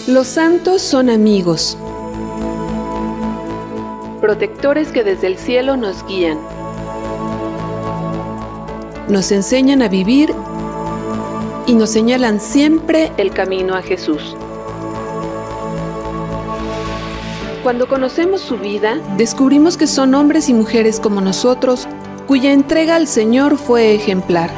Los santos son amigos, protectores que desde el cielo nos guían. Nos enseñan a vivir y nos señalan siempre el camino a Jesús. Cuando conocemos su vida, descubrimos que son hombres y mujeres como nosotros, cuya entrega al Señor fue ejemplar.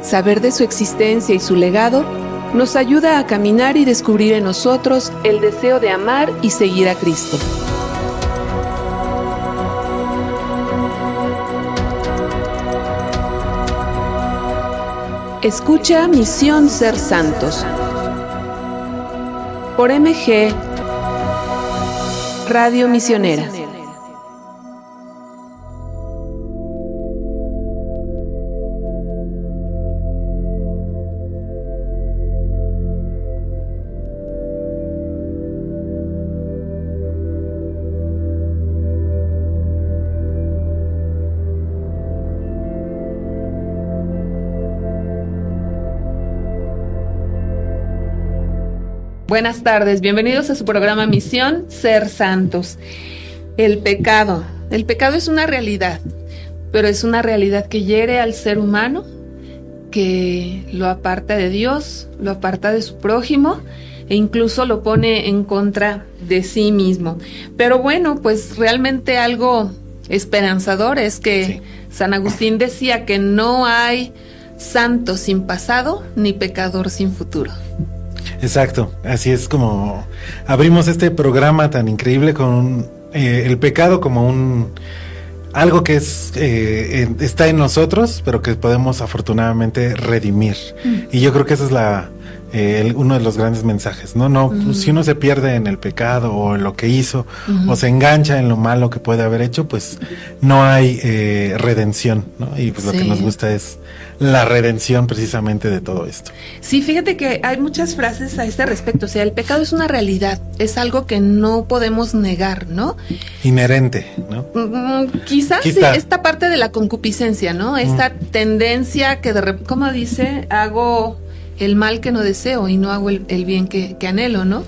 Saber de su existencia y su legado nos ayuda a caminar y descubrir en nosotros el deseo de amar y seguir a Cristo. Escucha Misión Ser Santos por MG Radio Misionera. Buenas tardes, bienvenidos a su programa Misión Ser Santos. El pecado es una realidad, pero es una realidad que hiere al ser humano, que lo aparta de Dios, lo aparta de su prójimo e incluso lo pone en contra de sí mismo. Pero bueno, pues realmente algo esperanzador es que San Agustín decía que no hay santo sin pasado ni pecador sin futuro. Exacto, así es como abrimos este programa tan increíble con el pecado como algo que está en nosotros, pero que podemos afortunadamente redimir. Y yo creo que esa es uno de los grandes mensajes, ¿no? Si uno se pierde en el pecado o en lo que hizo, o se engancha en lo malo que puede haber hecho, pues no hay redención, ¿no? Y pues lo que nos gusta es la redención precisamente de todo esto. Sí, fíjate que hay muchas frases a este respecto. O sea, el pecado es una realidad, es algo que no podemos negar, ¿no? Inherente, ¿no? Quizás sí, esta parte de la concupiscencia, ¿no? Esta tendencia que ¿cómo dice? Hago el mal que no deseo y no hago el bien que anhelo, ¿no?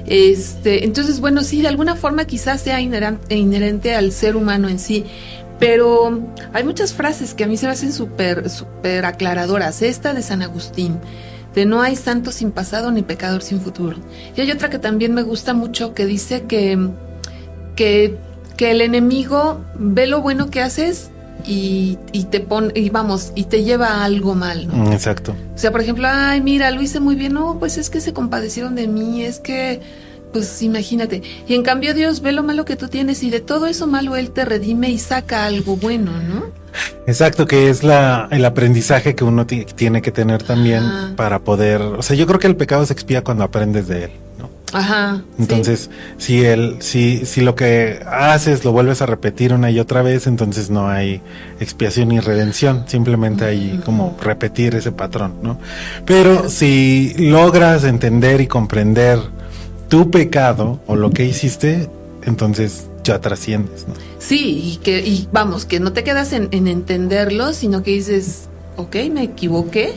Entonces, bueno, sí, de alguna forma quizás sea inherente al ser humano en sí. Pero hay muchas frases que a mí se me hacen súper aclaradoras. Esta de San Agustín, de no hay santo sin pasado ni pecador sin futuro. Y hay otra que también me gusta mucho que dice que el enemigo ve lo bueno que haces y te lleva a algo mal, ¿no? Exacto. O sea, por ejemplo, ay, mira, lo hice muy bien. No, pues es que se compadecieron de mí, es que... Pues imagínate, y en cambio Dios ve lo malo que tú tienes y de todo eso malo Él te redime y saca algo bueno, ¿no? Exacto, que es el aprendizaje que uno tiene que tener también para poder, o sea, yo creo que el pecado se expía cuando aprendes de él, ¿no? Ajá. Entonces, si lo que haces lo vuelves a repetir una y otra vez, entonces no hay expiación ni redención, simplemente hay como repetir ese patrón, ¿no? Pero si logras entender y comprender tu pecado o lo que hiciste, entonces ya trasciendes, ¿no? Sí, y que no te quedas en entenderlo, sino que dices, ok, me equivoqué.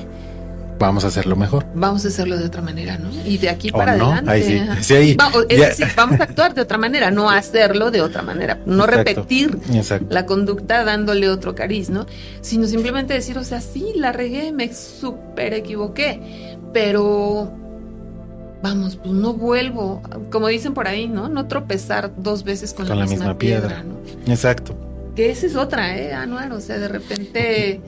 Vamos a hacerlo mejor. Vamos a hacerlo de otra manera, ¿no? Y de aquí para adelante. Ahí vamos a actuar de otra manera, no hacerlo de otra manera. No repetir la conducta dándole otro cariz, ¿no? Sino simplemente decir, o sea, sí, la regué, me súper equivoqué, pero... Vamos, pues no vuelvo, como dicen por ahí, ¿no? No tropezar dos veces con la misma piedra, ¿no? Exacto. Que esa es otra, Anuar, o sea, de repente,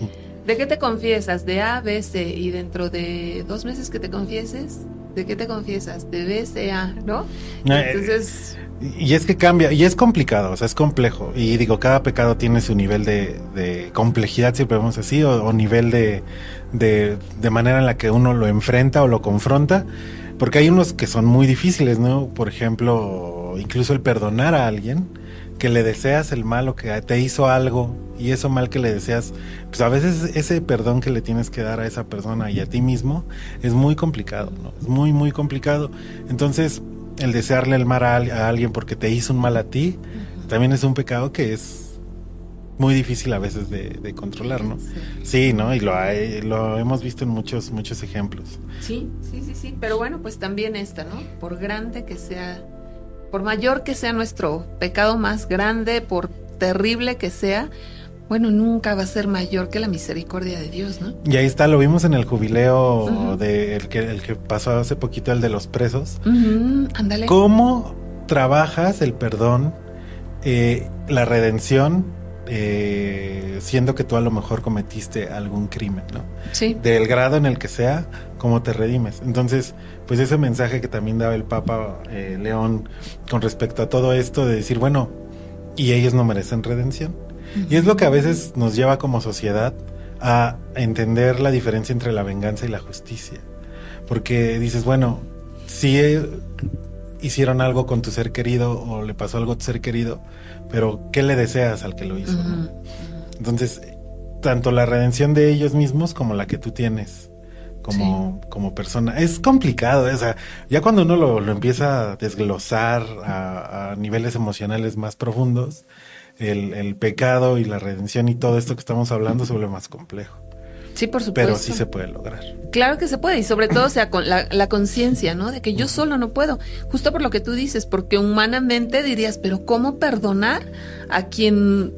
¿de qué te confiesas? De A, B, C, y dentro de 2 meses que te confieses, ¿de qué te confiesas? De B, C, A, ¿no? Entonces... Y es que cambia, y es complicado, o sea, es complejo, y digo, cada pecado tiene su nivel de complejidad, si podemos así, o nivel de manera en la que uno lo enfrenta o lo confronta. Porque hay unos que son muy difíciles, ¿no? Por ejemplo, incluso el perdonar a alguien, que le deseas el mal o que te hizo algo, y eso mal que le deseas, pues a veces ese perdón que le tienes que dar a esa persona y a ti mismo es muy complicado, ¿no? Es muy, muy complicado. Entonces, el desearle el mal a alguien porque te hizo un mal a ti, también es un pecado que es muy difícil a veces de controlar, ¿no? Sí, ¿no? Y lo hemos visto en muchos ejemplos. Sí, pero bueno, pues también esta, ¿no? Por grande que sea, por mayor que sea nuestro pecado más grande, por terrible que sea, bueno, nunca va a ser mayor que la misericordia de Dios, ¿no? Y ahí está, lo vimos en el jubileo el que pasó hace poquito, el de los presos. Ándale. ¿Cómo trabajas el perdón, la redención, siendo que tú a lo mejor cometiste algún crimen, ¿no? Sí. Del grado en el que sea, cómo te redimes. Entonces, pues ese mensaje que también daba el Papa León con respecto a todo esto, de decir, bueno, y ellos no merecen redención. Y es lo que a veces nos lleva como sociedad a entender la diferencia entre la venganza y la justicia. Porque dices, bueno, si hicieron algo con tu ser querido o le pasó algo a tu ser querido, pero ¿qué le deseas al que lo hizo? ¿No? Entonces, tanto la redención de ellos mismos como la que tú tienes como persona. Es complicado, o sea, ya cuando uno lo empieza a desglosar a niveles emocionales más profundos, el pecado y la redención y todo esto que estamos hablando se vuelve más complejo. Sí, por supuesto. Pero sí se puede lograr. Claro que se puede, y sobre todo, o sea, con la conciencia, ¿no? De que yo solo no puedo. Justo por lo que tú dices, porque humanamente dirías, pero ¿cómo perdonar a quien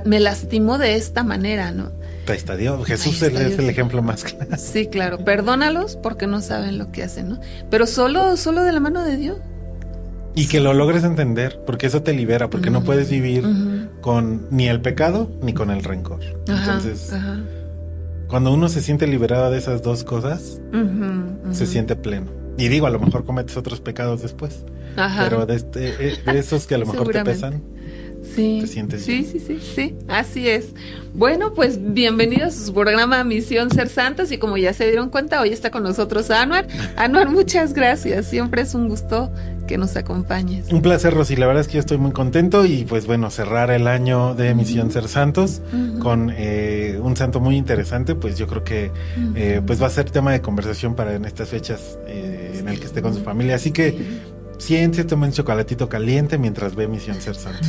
me lastimó de esta manera, ¿no? Ahí está Dios. Jesús es el ejemplo más claro. Sí, claro. Perdónalos porque no saben lo que hacen, ¿no? Pero solo de la mano de Dios. Y que lo logres entender, porque eso te libera, porque no puedes vivir con ni el pecado ni con el rencor. Entonces, cuando uno se siente liberado de esas dos cosas, se siente pleno. Y digo, a lo mejor cometes otros pecados después, pero de esos que a lo mejor te pesan, sí, te sientes bien. Sí, así es. Bueno, pues bienvenidos a su programa Misión Ser Santos, y como ya se dieron cuenta, hoy está con nosotros Anuar. Anuar, muchas gracias, siempre es un gusto que nos acompañes. Un placer, Rosy, la verdad es que yo estoy muy contento, y pues bueno, cerrar el año de Misión Ser Santos con un santo muy interesante, pues yo creo que pues va a ser tema de conversación para en estas fechas en el que esté con su familia, así que siéntese, tome un chocolatito caliente mientras ve Misión Ser Santos.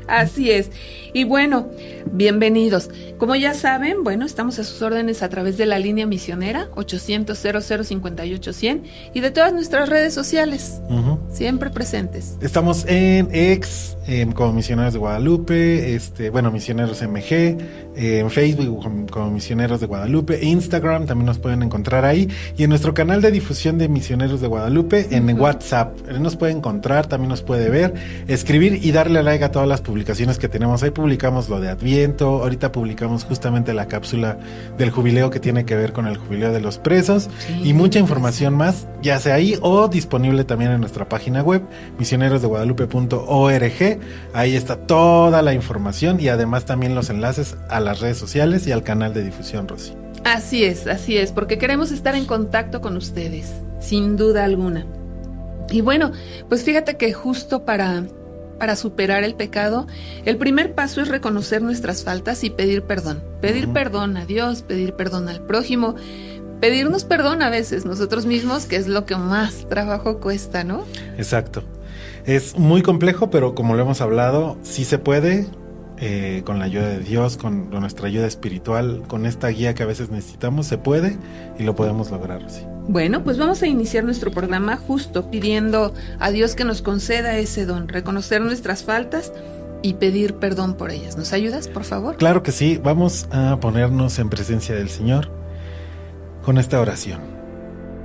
Así es. Y bueno, bienvenidos. Como ya saben, bueno, estamos a sus órdenes a través de la línea misionera 800-0058-100 y de todas nuestras redes sociales, siempre presentes. Estamos en X, como Misioneros de Guadalupe, Misioneros MG, en Facebook como Misioneros de Guadalupe, Instagram también nos pueden encontrar ahí, y en nuestro canal de difusión de Misioneros de Guadalupe en WhatsApp. Él nos puede encontrar, también nos puede ver, escribir y darle like a todas las publicaciones que tenemos. Ahí publicamos lo de Adviento, ahorita publicamos justamente la cápsula del jubileo que tiene que ver con el jubileo de los presos, y mucha información más, ya sea ahí o disponible también en nuestra página web, misionerosdeguadalupe.org. Ahí está toda la información y además también los enlaces a las redes sociales y al canal de difusión, Rosy. Así es, porque queremos estar en contacto con ustedes, sin duda alguna. Y bueno, pues fíjate que justo para superar el pecado, el primer paso es reconocer nuestras faltas y pedir perdón. Pedir perdón a Dios, pedir perdón al prójimo, pedirnos perdón a veces nosotros mismos, que es lo que más trabajo cuesta, ¿no? Exacto. Es muy complejo, pero como lo hemos hablado, sí se puede, con la ayuda de Dios, con nuestra ayuda espiritual, con esta guía que a veces necesitamos, se puede y lo podemos lograr, sí. Bueno, pues vamos a iniciar nuestro programa justo pidiendo a Dios que nos conceda ese don, reconocer nuestras faltas y pedir perdón por ellas. ¿Nos ayudas, por favor? Claro que sí, vamos a ponernos en presencia del Señor con esta oración.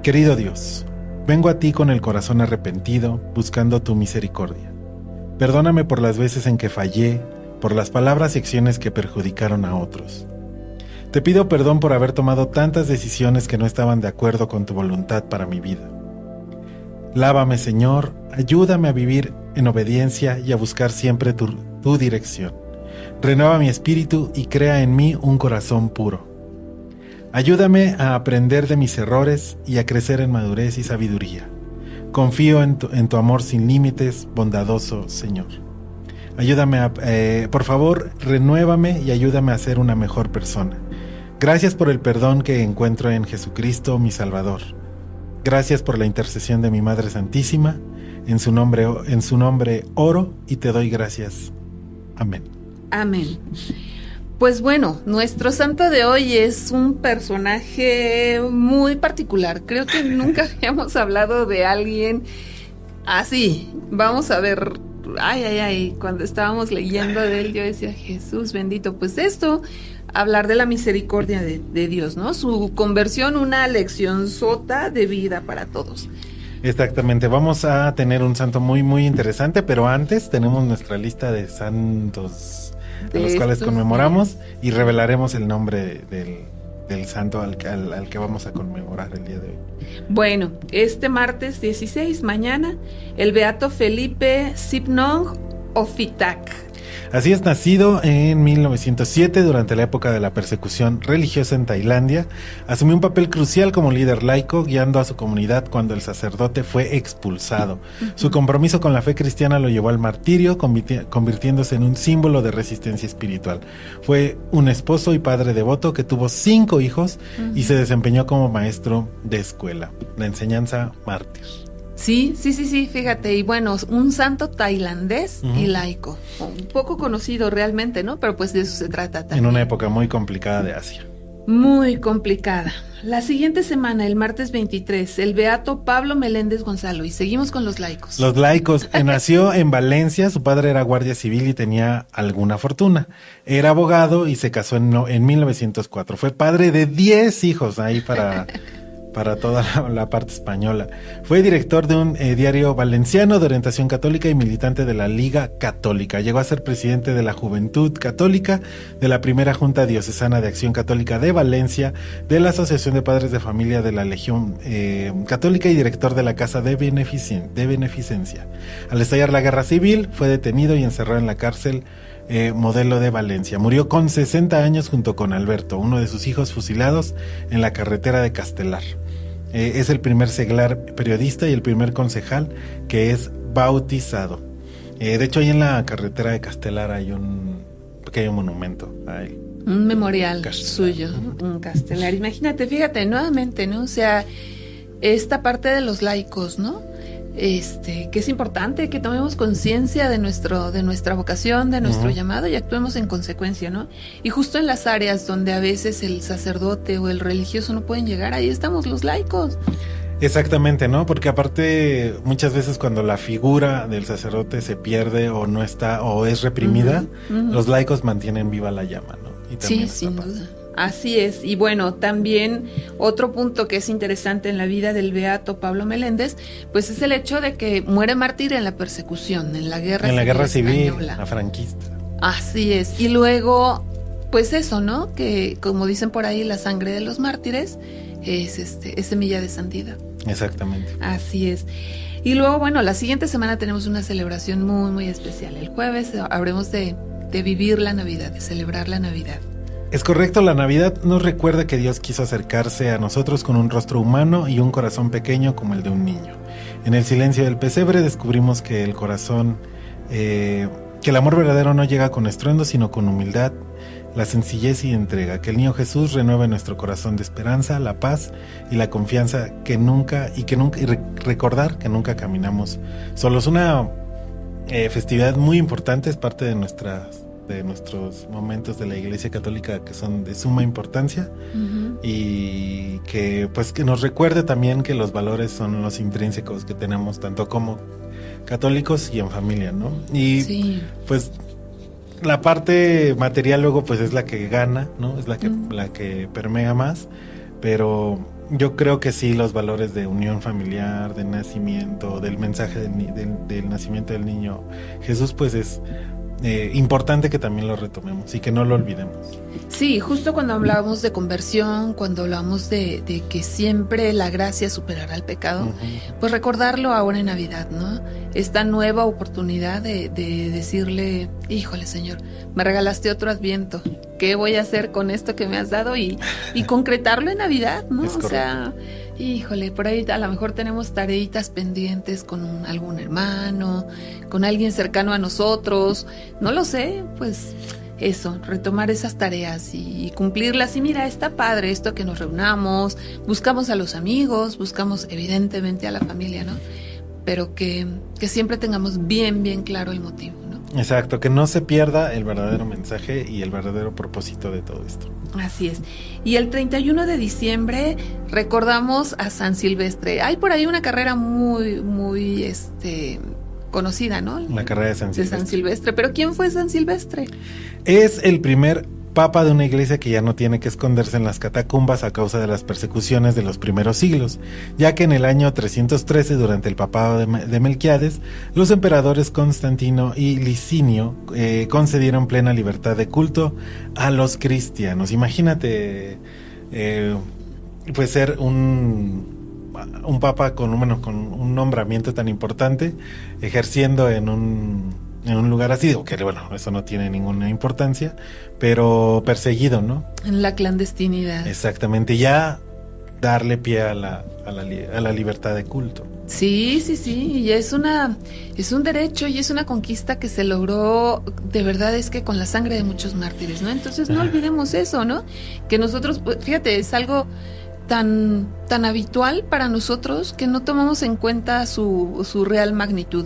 Querido Dios, vengo a ti con el corazón arrepentido, buscando tu misericordia. Perdóname por las veces en que fallé, por las palabras y acciones que perjudicaron a otros. Te pido perdón por haber tomado tantas decisiones que no estaban de acuerdo con tu voluntad para mi vida. Lávame, Señor, ayúdame a vivir en obediencia y a buscar siempre tu dirección. Renueva mi espíritu y crea en mí un corazón puro. Ayúdame a aprender de mis errores y a crecer en madurez y sabiduría. Confío en tu amor sin límites, bondadoso Señor. Ayúdame por favor, renuévame y ayúdame a ser una mejor persona. Gracias por el perdón que encuentro en Jesucristo, mi Salvador. Gracias por la intercesión de mi Madre Santísima. En su nombre oro y te doy gracias. Amén. Amén. Pues bueno, nuestro santo de hoy es un personaje muy particular. Creo que nunca habíamos hablado de alguien así. Vamos a ver, cuando estábamos leyendo de él, yo decía, Jesús bendito, pues esto, hablar de la misericordia de Dios, ¿no? Su conversión, una lección sota de vida para todos. Exactamente, vamos a tener un santo muy, muy interesante, pero antes tenemos nuestra lista de santos a los cuales conmemoramos y revelaremos el nombre del santo al que vamos a conmemorar el día de hoy. Bueno, este martes 16, mañana, el beato Felipe Sipnong Ofitak. Así es, nacido en 1907 durante la época de la persecución religiosa en Tailandia, asumió un papel crucial como líder laico, guiando a su comunidad cuando el sacerdote fue expulsado. Su compromiso con la fe cristiana lo llevó al martirio, convirtiéndose en un símbolo de resistencia espiritual. Fue un esposo y padre devoto que tuvo 5 hijos y se desempeñó como maestro de escuela, la enseñanza mártir. Sí, fíjate, y bueno, un santo tailandés y laico, un poco conocido realmente, ¿no? Pero pues de eso se trata también. En una época muy complicada de Asia. Muy complicada. La siguiente semana, el martes 23, el beato Pablo Meléndez Gonzalo, y seguimos con los laicos. Los laicos. Nació en Valencia, su padre era guardia civil y tenía alguna fortuna. Era abogado y se casó en 1904. Fue padre de 10 hijos ahí para toda la parte española. Fue director de un diario valenciano de orientación católica y militante de la Liga Católica. Llegó a ser presidente de la Juventud Católica, de la primera Junta Diocesana de Acción Católica de Valencia, de la Asociación de Padres de Familia de la Legión Católica y director de la Casa de Beneficencia. Al estallar la Guerra Civil, fue detenido y encerrado en la cárcel Modelo de Valencia. Murió con 60 años junto con Alberto, uno de sus hijos fusilados en la carretera de Castelar. Es el primer seglar periodista y el primer concejal que es bautizado. De hecho, ahí en la carretera de Castelar hay un pequeño monumento a él. Un memorial suyo, un Castelar. Imagínate, fíjate, nuevamente, ¿no? O sea, esta parte de los laicos, ¿no? Que es importante que tomemos conciencia de nuestra vocación, de nuestro llamado y actuemos en consecuencia, ¿no? Y justo en las áreas donde a veces el sacerdote o el religioso no pueden llegar, ahí estamos los laicos. Exactamente, ¿no? Porque aparte muchas veces cuando la figura del sacerdote se pierde o no está o es reprimida, los laicos mantienen viva la llama, ¿no? Y también sí, sin duda. Así es, y bueno, también otro punto que es interesante en la vida del beato Pablo Meléndez, pues es el hecho de que muere mártir en la persecución, en la guerra civil, la franquista. Así es, y luego, pues eso, ¿no? Que como dicen por ahí, la sangre de los mártires es semilla de santidad. Exactamente. Así es. Y luego, bueno, la siguiente semana tenemos una celebración muy, muy especial. El jueves habremos de vivir la Navidad, de celebrar la Navidad. Es correcto, la Navidad nos recuerda que Dios quiso acercarse a nosotros con un rostro humano y un corazón pequeño como el de un niño. En el silencio del pesebre descubrimos que el corazón, que el amor verdadero no llega con estruendo, sino con humildad, la sencillez y entrega. Que el niño Jesús renueve nuestro corazón de esperanza, la paz y la confianza y recordar que nunca caminamos solos. Una festividad muy importante, es parte de nuestros momentos de la Iglesia Católica que son de suma importancia y que pues que nos recuerde también que los valores son los intrínsecos que tenemos tanto como católicos y en familia, ¿no? Y pues la parte material luego pues es la que gana, ¿no? Es la que permea más, pero yo creo que sí, los valores de unión familiar, de nacimiento, del mensaje del nacimiento del niño Jesús, pues es importante que también lo retomemos y que no lo olvidemos. Sí, justo cuando hablamos de conversión, cuando hablamos de que siempre la gracia superará al pecado, pues recordarlo ahora en Navidad, ¿no? Esta nueva oportunidad de decirle, híjole Señor, me regalaste otro Adviento, ¿qué voy a hacer con esto que me has dado? Y concretarlo en Navidad, ¿no? Es correcto. O sea, híjole, por ahí a lo mejor tenemos tareitas pendientes con algún hermano, con alguien cercano a nosotros, no lo sé, pues eso, retomar esas tareas y cumplirlas. Y mira, está padre esto que nos reunamos, buscamos a los amigos, buscamos evidentemente a la familia, ¿no? Pero que siempre tengamos bien claro el motivo, ¿no? Exacto, que no se pierda el verdadero mensaje y el verdadero propósito de todo esto. Así es. Y el 31 de diciembre recordamos a San Silvestre. Hay por ahí una carrera muy conocida, ¿no? La carrera de San Silvestre. De San Silvestre. ¿Pero quién fue San Silvestre? Es el primer papa de una iglesia que ya no tiene que esconderse en las catacumbas a causa de las persecuciones de los primeros siglos, ya que en el año 313, durante el papado de Melquiades, los emperadores Constantino y Licinio concedieron plena libertad de culto a los cristianos. Imagínate, pues ser un papa con un nombramiento tan importante, ejerciendo en un lugar así, que bueno, eso no tiene ninguna importancia, pero perseguido, ¿no? En la clandestinidad. Exactamente, ya darle pie a la libertad de culto. Sí, y es un derecho y es una conquista que se logró, de verdad, es que con la sangre de muchos mártires, ¿no? Entonces no olvidemos eso, ¿no? Que nosotros, fíjate, es algo tan habitual para nosotros que no tomamos en cuenta su real magnitud.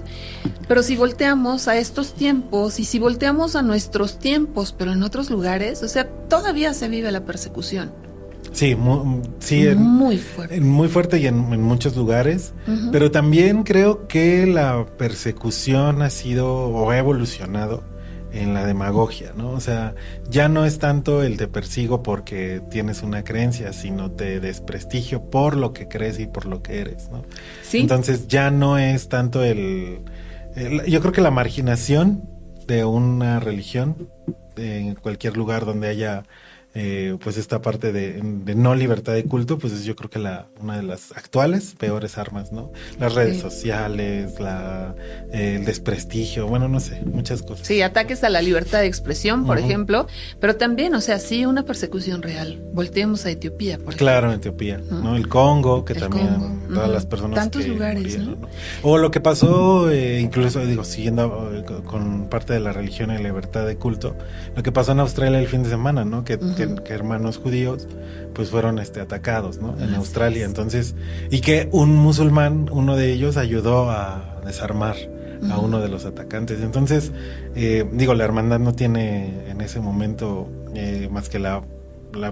Pero si volteamos a estos tiempos y si volteamos a nuestros tiempos, pero en otros lugares, o sea, todavía se vive la persecución. Sí, muy fuerte. Muy fuerte y en muchos lugares, pero también creo que la persecución ha sido o ha evolucionado en la demagogia, ¿no? O sea, ya no es tanto el te persigo porque tienes una creencia, sino te desprestigio por lo que crees y por lo que eres, ¿no? Sí. Entonces ya no es tanto yo creo que la marginación de una religión en cualquier lugar donde haya pues esta parte de no libertad de culto, pues es yo creo que una de las actuales peores armas, ¿no? Las redes sociales, el desprestigio, bueno, no sé, muchas cosas. Sí, ataques a la libertad de expresión, por ejemplo, pero también, o sea, sí, una persecución real. Volteemos a Etiopía, por ejemplo. Claro, Etiopía, ¿no? El Congo, que también todas las personas tantos lugares, murieron, ¿no? O lo que pasó, incluso, siguiendo con parte de la religión y libertad de culto, lo que pasó en Australia el fin de semana, ¿no? Que hermanos judíos pues fueron atacados, ¿no? En Australia. Entonces, y que un musulmán, uno de ellos, ayudó a desarmar a uno de los atacantes. Entonces, la hermandad no tiene en ese momento más que la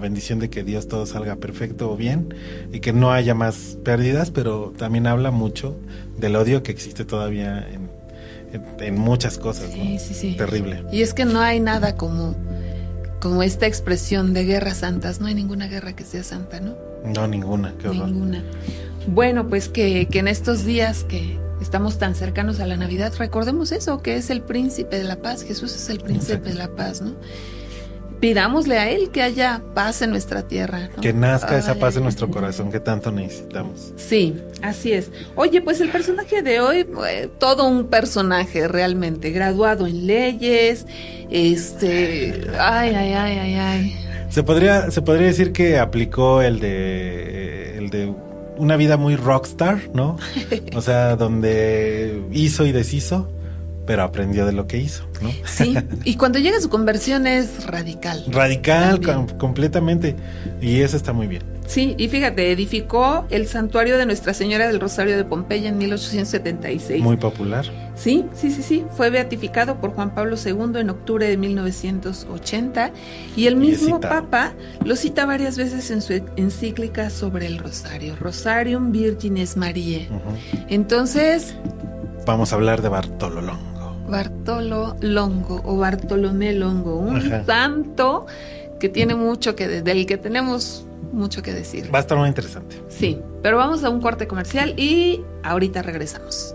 bendición de que Dios todo salga perfecto o bien y que no haya más pérdidas, pero también habla mucho del odio que existe todavía en muchas cosas, ¿no? Sí. Terrible. Y es que no hay nada como esta expresión de guerras santas. No hay ninguna guerra que sea santa, ¿no? No, ninguna, qué horror. Ninguna. Bueno, pues que en estos días que estamos tan cercanos a la Navidad, recordemos eso, que es el príncipe de la paz. Jesús es el príncipe de la paz, ¿no? Pidámosle a Él que haya paz en nuestra tierra, ¿no? Que nazca esa paz en nuestro corazón que tanto necesitamos. Sí, así es. Oye, pues el personaje de hoy, todo un personaje realmente, graduado en leyes, ay. Se podría decir que aplicó el de una vida muy rockstar, ¿no? O sea, donde hizo y deshizo, pero aprendió de lo que hizo, ¿no? Sí, y cuando llega su conversión es radical. Completamente, y eso está muy bien. Sí, y fíjate, edificó el santuario de Nuestra Señora del Rosario de Pompeya en 1876. Muy popular. Sí, fue beatificado por Juan Pablo II en octubre de 1980, y el mismo Papa lo cita varias veces en su encíclica sobre el Rosario, Rosarium Virgines Mariae. Entonces, vamos a hablar de Bartolo Longo. Bartolo Longo o Bartolomé Longo, un santo que tiene del que tenemos mucho que decir. Va a estar muy interesante. Sí, pero vamos a un corte comercial y ahorita regresamos.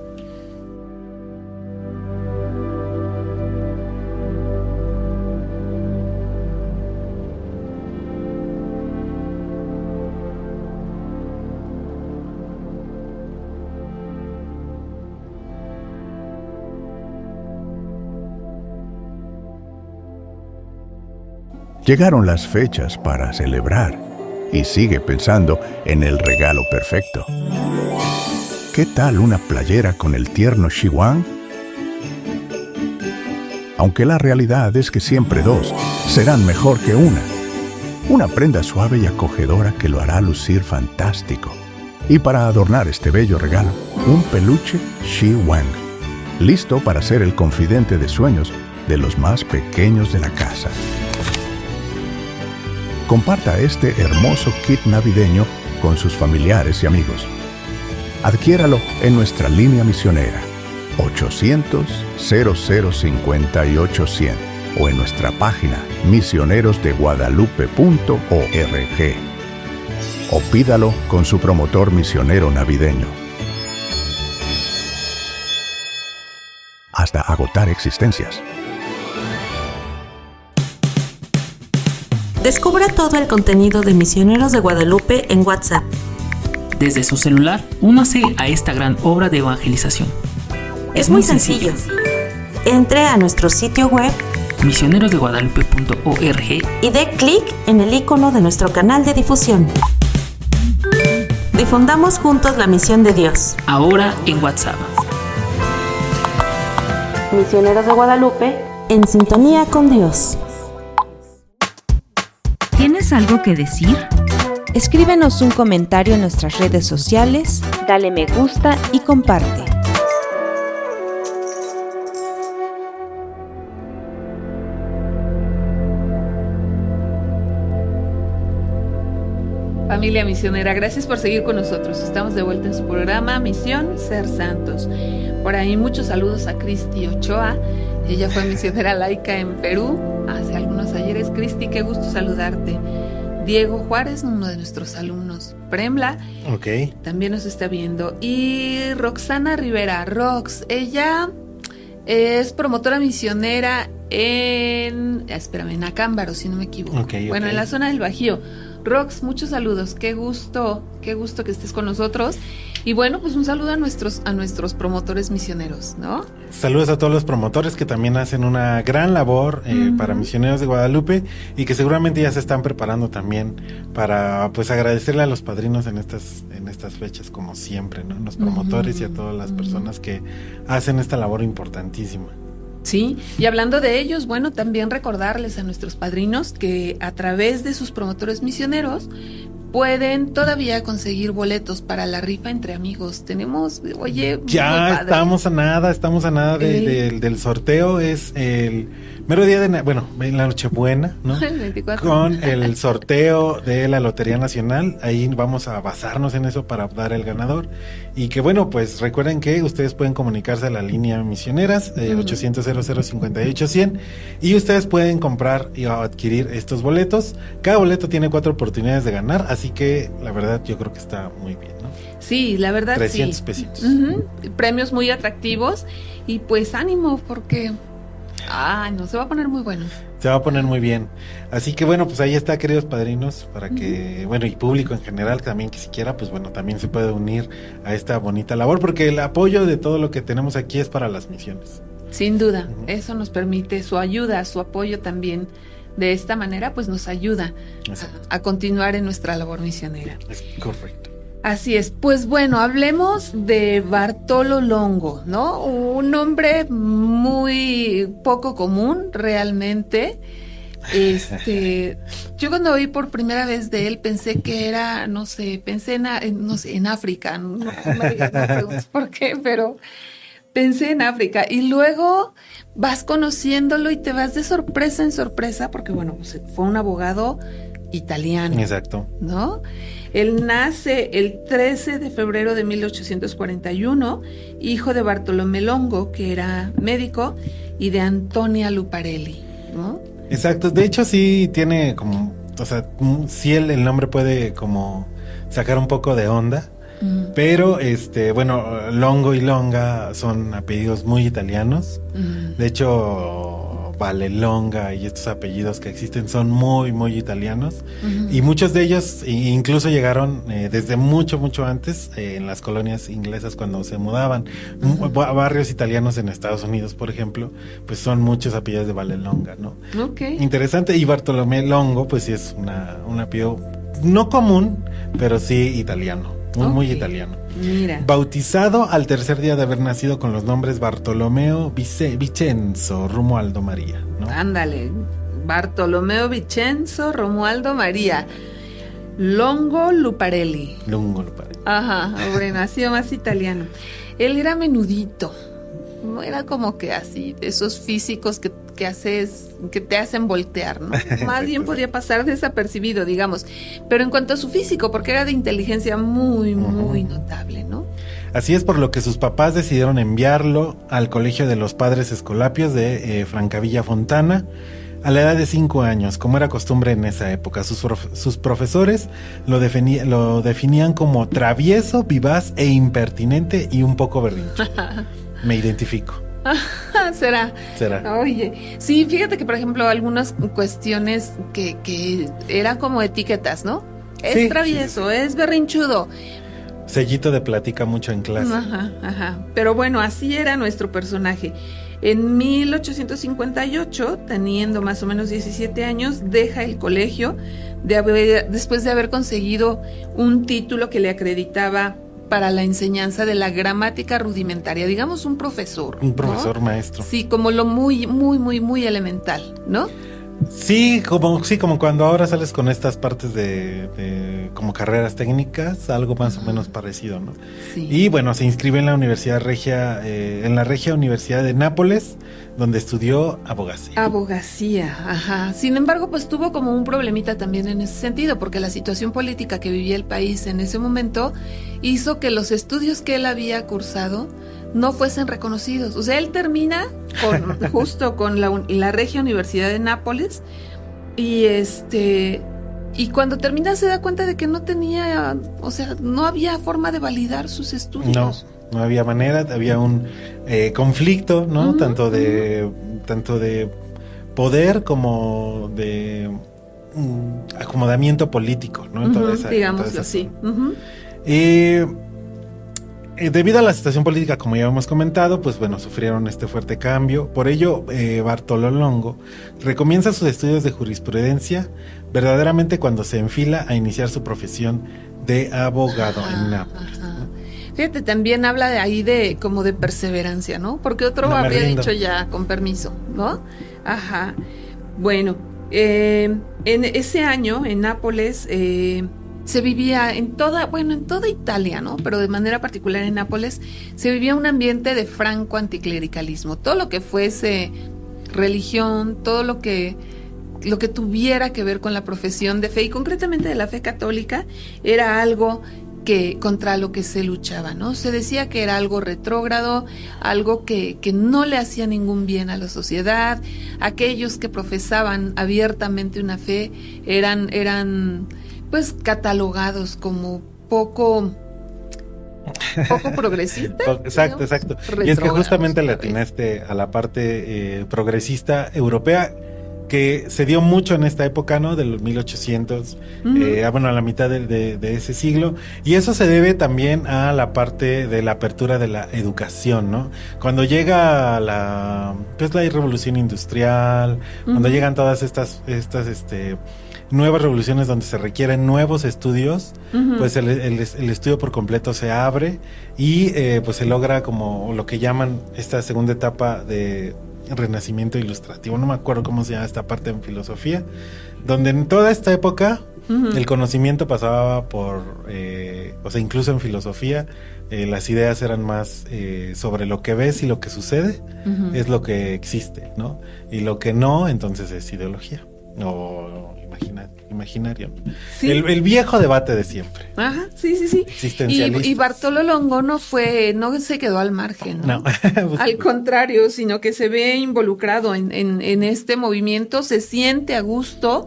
Llegaron las fechas para celebrar y sigue pensando en el regalo perfecto. ¿Qué tal una playera con el tierno Xiwan? Aunque la realidad es que siempre dos serán mejor que una. Una prenda suave y acogedora que lo hará lucir fantástico. Y para adornar este bello regalo, un peluche Xiwan. listo para ser el confidente de sueños de los más pequeños de la casa. Comparta este hermoso kit navideño con sus familiares y amigos. Adquiéralo en nuestra línea misionera 800-0058-100 o en nuestra página misionerosdeguadalupe.org o pídalo con su promotor misionero navideño. Hasta agotar existencias. Descubra todo el contenido de Misioneros de Guadalupe en WhatsApp. Desde su celular, únase a esta gran obra de evangelización. Es muy sencillo. Entre a nuestro sitio web misionerosdeguadalupe.org y dé clic en el icono de nuestro canal de difusión. Difundamos juntos la misión de Dios. ahora en WhatsApp. Misioneros de Guadalupe, en sintonía con Dios. ¿Tienes algo que decir? Escríbenos un comentario en nuestras redes sociales, dale me gusta y comparte. Familia misionera, gracias por seguir con nosotros. Estamos de vuelta en su programa Misión Ser Santos. Por ahí muchos saludos a Cristi Ochoa. Ella fue misionera laica en Perú hace algunos ayeres. Cristi, qué gusto saludarte. Diego Juárez, uno de nuestros alumnos. Prembla, también nos está viendo. Y Roxana Rivera, Rox, ella es promotora misionera en Acámbaro, si no me equivoco. Bueno, en la zona del Bajío. Rox, muchos saludos, qué gusto que estés con nosotros. Y bueno, pues un saludo a nuestros promotores misioneros, ¿no? Saludos a todos los promotores que también hacen una gran labor para Misioneros de Guadalupe y que seguramente ya se están preparando también para pues agradecerle a los padrinos en estas fechas como siempre, ¿no? Los promotores y a todas las personas que hacen esta labor importantísima. Sí, y hablando de ellos, bueno, también recordarles a nuestros padrinos que a través de sus promotores misioneros pueden todavía conseguir boletos para la rifa entre amigos. Tenemos, oye, ya estamos a nada del sorteo. Es el mero día de, en la Nochebuena, ¿no? El 24. Con el sorteo de la Lotería Nacional. Ahí vamos a basarnos en eso para dar el ganador. Y que bueno, pues recuerden que ustedes pueden comunicarse a la línea Misioneras 800-0058-100 y ustedes pueden comprar y adquirir estos boletos. Cada boleto tiene 4 oportunidades de ganar, así que la verdad yo creo que está muy bien, ¿no? Sí, la verdad 300 sí. pesitos. Premios muy atractivos y pues ánimo porque se va a poner muy bueno. Se va a poner muy bien. Así que bueno, pues ahí está, queridos padrinos, para que, y público en general también que si quiera, pues bueno, también se puede unir a esta bonita labor, porque el apoyo de todo lo que tenemos aquí es para las misiones. Sin duda, eso nos permite su ayuda, su apoyo también. De esta manera, pues nos ayuda a continuar en nuestra labor misionera. Es correcto. Así es, pues bueno, hablemos de Bartolo Longo, ¿no? Un nombre muy poco común realmente. Yo cuando oí por primera vez de él pensé que era, en África, no me preguntes por qué, pero pensé en África y luego vas conociéndolo y te vas de sorpresa en sorpresa porque bueno, pues fue un abogado italiano. Exacto. ¿No? Él nace el 13 de febrero de 1841, hijo de Bartolomé Longo, que era médico, y de Antonia Luparelli, ¿no? Exacto, de hecho sí tiene como, sí el nombre puede como sacar un poco de onda, pero Longo y Longa son apellidos muy italianos. De hecho Vallelonga y estos apellidos que existen son muy, muy italianos. Y muchos de ellos incluso llegaron desde mucho, mucho antes en las colonias inglesas cuando se mudaban. Barrios italianos en Estados Unidos, por ejemplo, pues son muchos apellidos de Vallelonga, ¿no? Okay. Interesante. Y Bartolomé Longo, pues sí es un apellido no común, pero sí italiano, muy italiano. Mira. Bautizado al tercer día de haber nacido con los nombres Bartolomeo Vicenzo Romualdo María, ¿no? Ándale, Bartolomeo Vicenzo Romualdo María Longo Luparelli. Longo Luparelli. Ajá, hombre, nació más italiano. Él era menudito, no era como que así, esos físicos que te hacen voltear, ¿no? Más bien podía pasar desapercibido, digamos. Pero en cuanto a su físico, porque era de inteligencia muy, muy notable, ¿no? Así es por lo que sus papás decidieron enviarlo al Colegio de los Padres Escolapios de Francavilla Fontana a la edad de 5 años, como era costumbre en esa época. Sus profesores lo definían como travieso, vivaz e impertinente y un poco berrinchudo. Me identifico. ¿Será? Oye, sí, fíjate que por ejemplo algunas cuestiones que eran como etiquetas, ¿no? Es travieso, es berrinchudo. Sellito de platica mucho en clase. Ajá. Pero bueno, así era nuestro personaje. En 1858, teniendo más o menos 17 años, deja el colegio después de haber conseguido un título que le acreditaba para la enseñanza de la gramática rudimentaria, digamos un profesor. Un profesor, ¿no? Maestro. Sí, como lo muy, muy, muy, muy elemental, ¿no? Sí, como cuando ahora sales con estas partes de como carreras técnicas, algo más o menos parecido, ¿no? Sí. Y bueno, se inscribe en la Universidad Regia, en la Regia Universidad de Nápoles, donde estudió abogacía. Abogacía, ajá. Sin embargo, pues tuvo como un problemita también en ese sentido, porque la situación política que vivía el país en ese momento hizo que los estudios que él había cursado no fuesen reconocidos. O sea, él termina justo con la Regia Universidad de Nápoles y cuando termina se da cuenta de que no tenía, o sea, no había forma de validar sus estudios. No había manera, había un conflicto, ¿no? Tanto de poder como de acomodamiento político, ¿no? Digámoslo así. Debido a la situación política, como ya hemos comentado, pues bueno, sufrieron este fuerte cambio. Por ello, Bartolo Longo recomienza sus estudios de jurisprudencia verdaderamente cuando se enfila a iniciar su profesión de abogado en Nápoles. ¿No? Fíjate, también habla de ahí como de perseverancia, ¿no? Porque otro habría dicho ya, con permiso, ¿no? Ajá. Bueno, en ese año, en Nápoles, se vivía en toda Italia, ¿no? Pero de manera particular en Nápoles, se vivía un ambiente de franco anticlericalismo. Todo lo que fuese religión, todo lo que tuviera que ver con la profesión de fe, y concretamente de la fe católica, era algo contra lo que se luchaba, ¿no? Se decía que era algo retrógrado, algo que no le hacía ningún bien a la sociedad. Aquellos que profesaban abiertamente una fe eran pues catalogados como poco progresistas. Exacto. Y es que justamente le atinaste a la parte progresista europea, que se dio mucho en esta época, ¿no? Del 1800, a la mitad de ese siglo. Y eso se debe también a la parte de la apertura de la educación, ¿no? Cuando llega la revolución industrial, cuando llegan todas estas nuevas revoluciones donde se requieren nuevos estudios, pues el estudio por completo se abre y pues se logra como lo que llaman esta segunda etapa de renacimiento ilustrativo. No me acuerdo cómo se llama esta parte en filosofía, donde en toda esta época el conocimiento pasaba por, incluso en filosofía, las ideas eran más sobre lo que ves y lo que sucede es lo que existe, ¿no? Y lo que no, entonces es ideología o imaginario. Sí. El viejo debate de siempre. Ajá, sí. Y Bartolo Longo no se quedó al margen, ¿no? Al contrario, sino que se ve involucrado en este movimiento, se siente a gusto.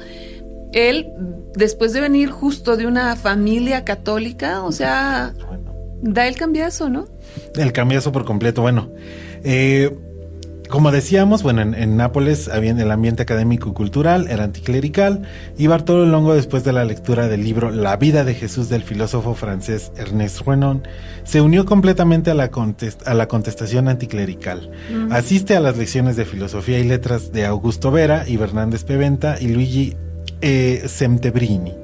Él, después de venir justo de una familia católica, o sea, da el cambiazo, ¿no? El cambiazo por completo. Bueno, como decíamos, en Nápoles había el ambiente académico y cultural, era anticlerical, y Bartolo Longo, después de la lectura del libro La vida de Jesús del filósofo francés Ernest Renan, se unió completamente a la contestación anticlerical. Asiste a las lecciones de filosofía y letras de Augusto Vera y Fernández Peventa y Luigi Settembrini.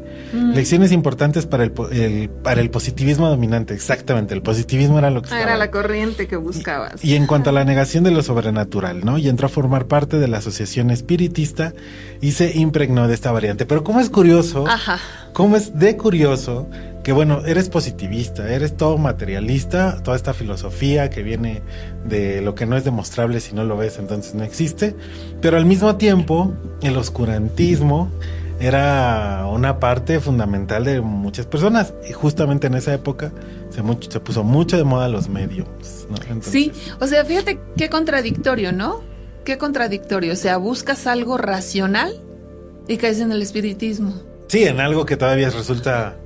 Lecciones importantes para el positivismo dominante. Exactamente, el positivismo era lo que estaba. Era la corriente que buscabas. Y en cuanto a la negación de lo sobrenatural, ¿no? Y entró a formar parte de la asociación espiritista y se impregnó de esta variante. Pero cómo es curioso, cómo es de curioso que bueno, eres positivista, eres todo materialista, toda esta filosofía que viene de lo que no es demostrable, si no lo ves entonces no existe, pero al mismo tiempo el oscurantismo era una parte fundamental de muchas personas, y justamente en esa época se puso mucho de moda los mediums, ¿no? Entonces, sí, o sea, fíjate qué contradictorio, ¿no? Qué contradictorio, o sea, buscas algo racional y caes en el espiritismo. sí, en algo que todavía resulta,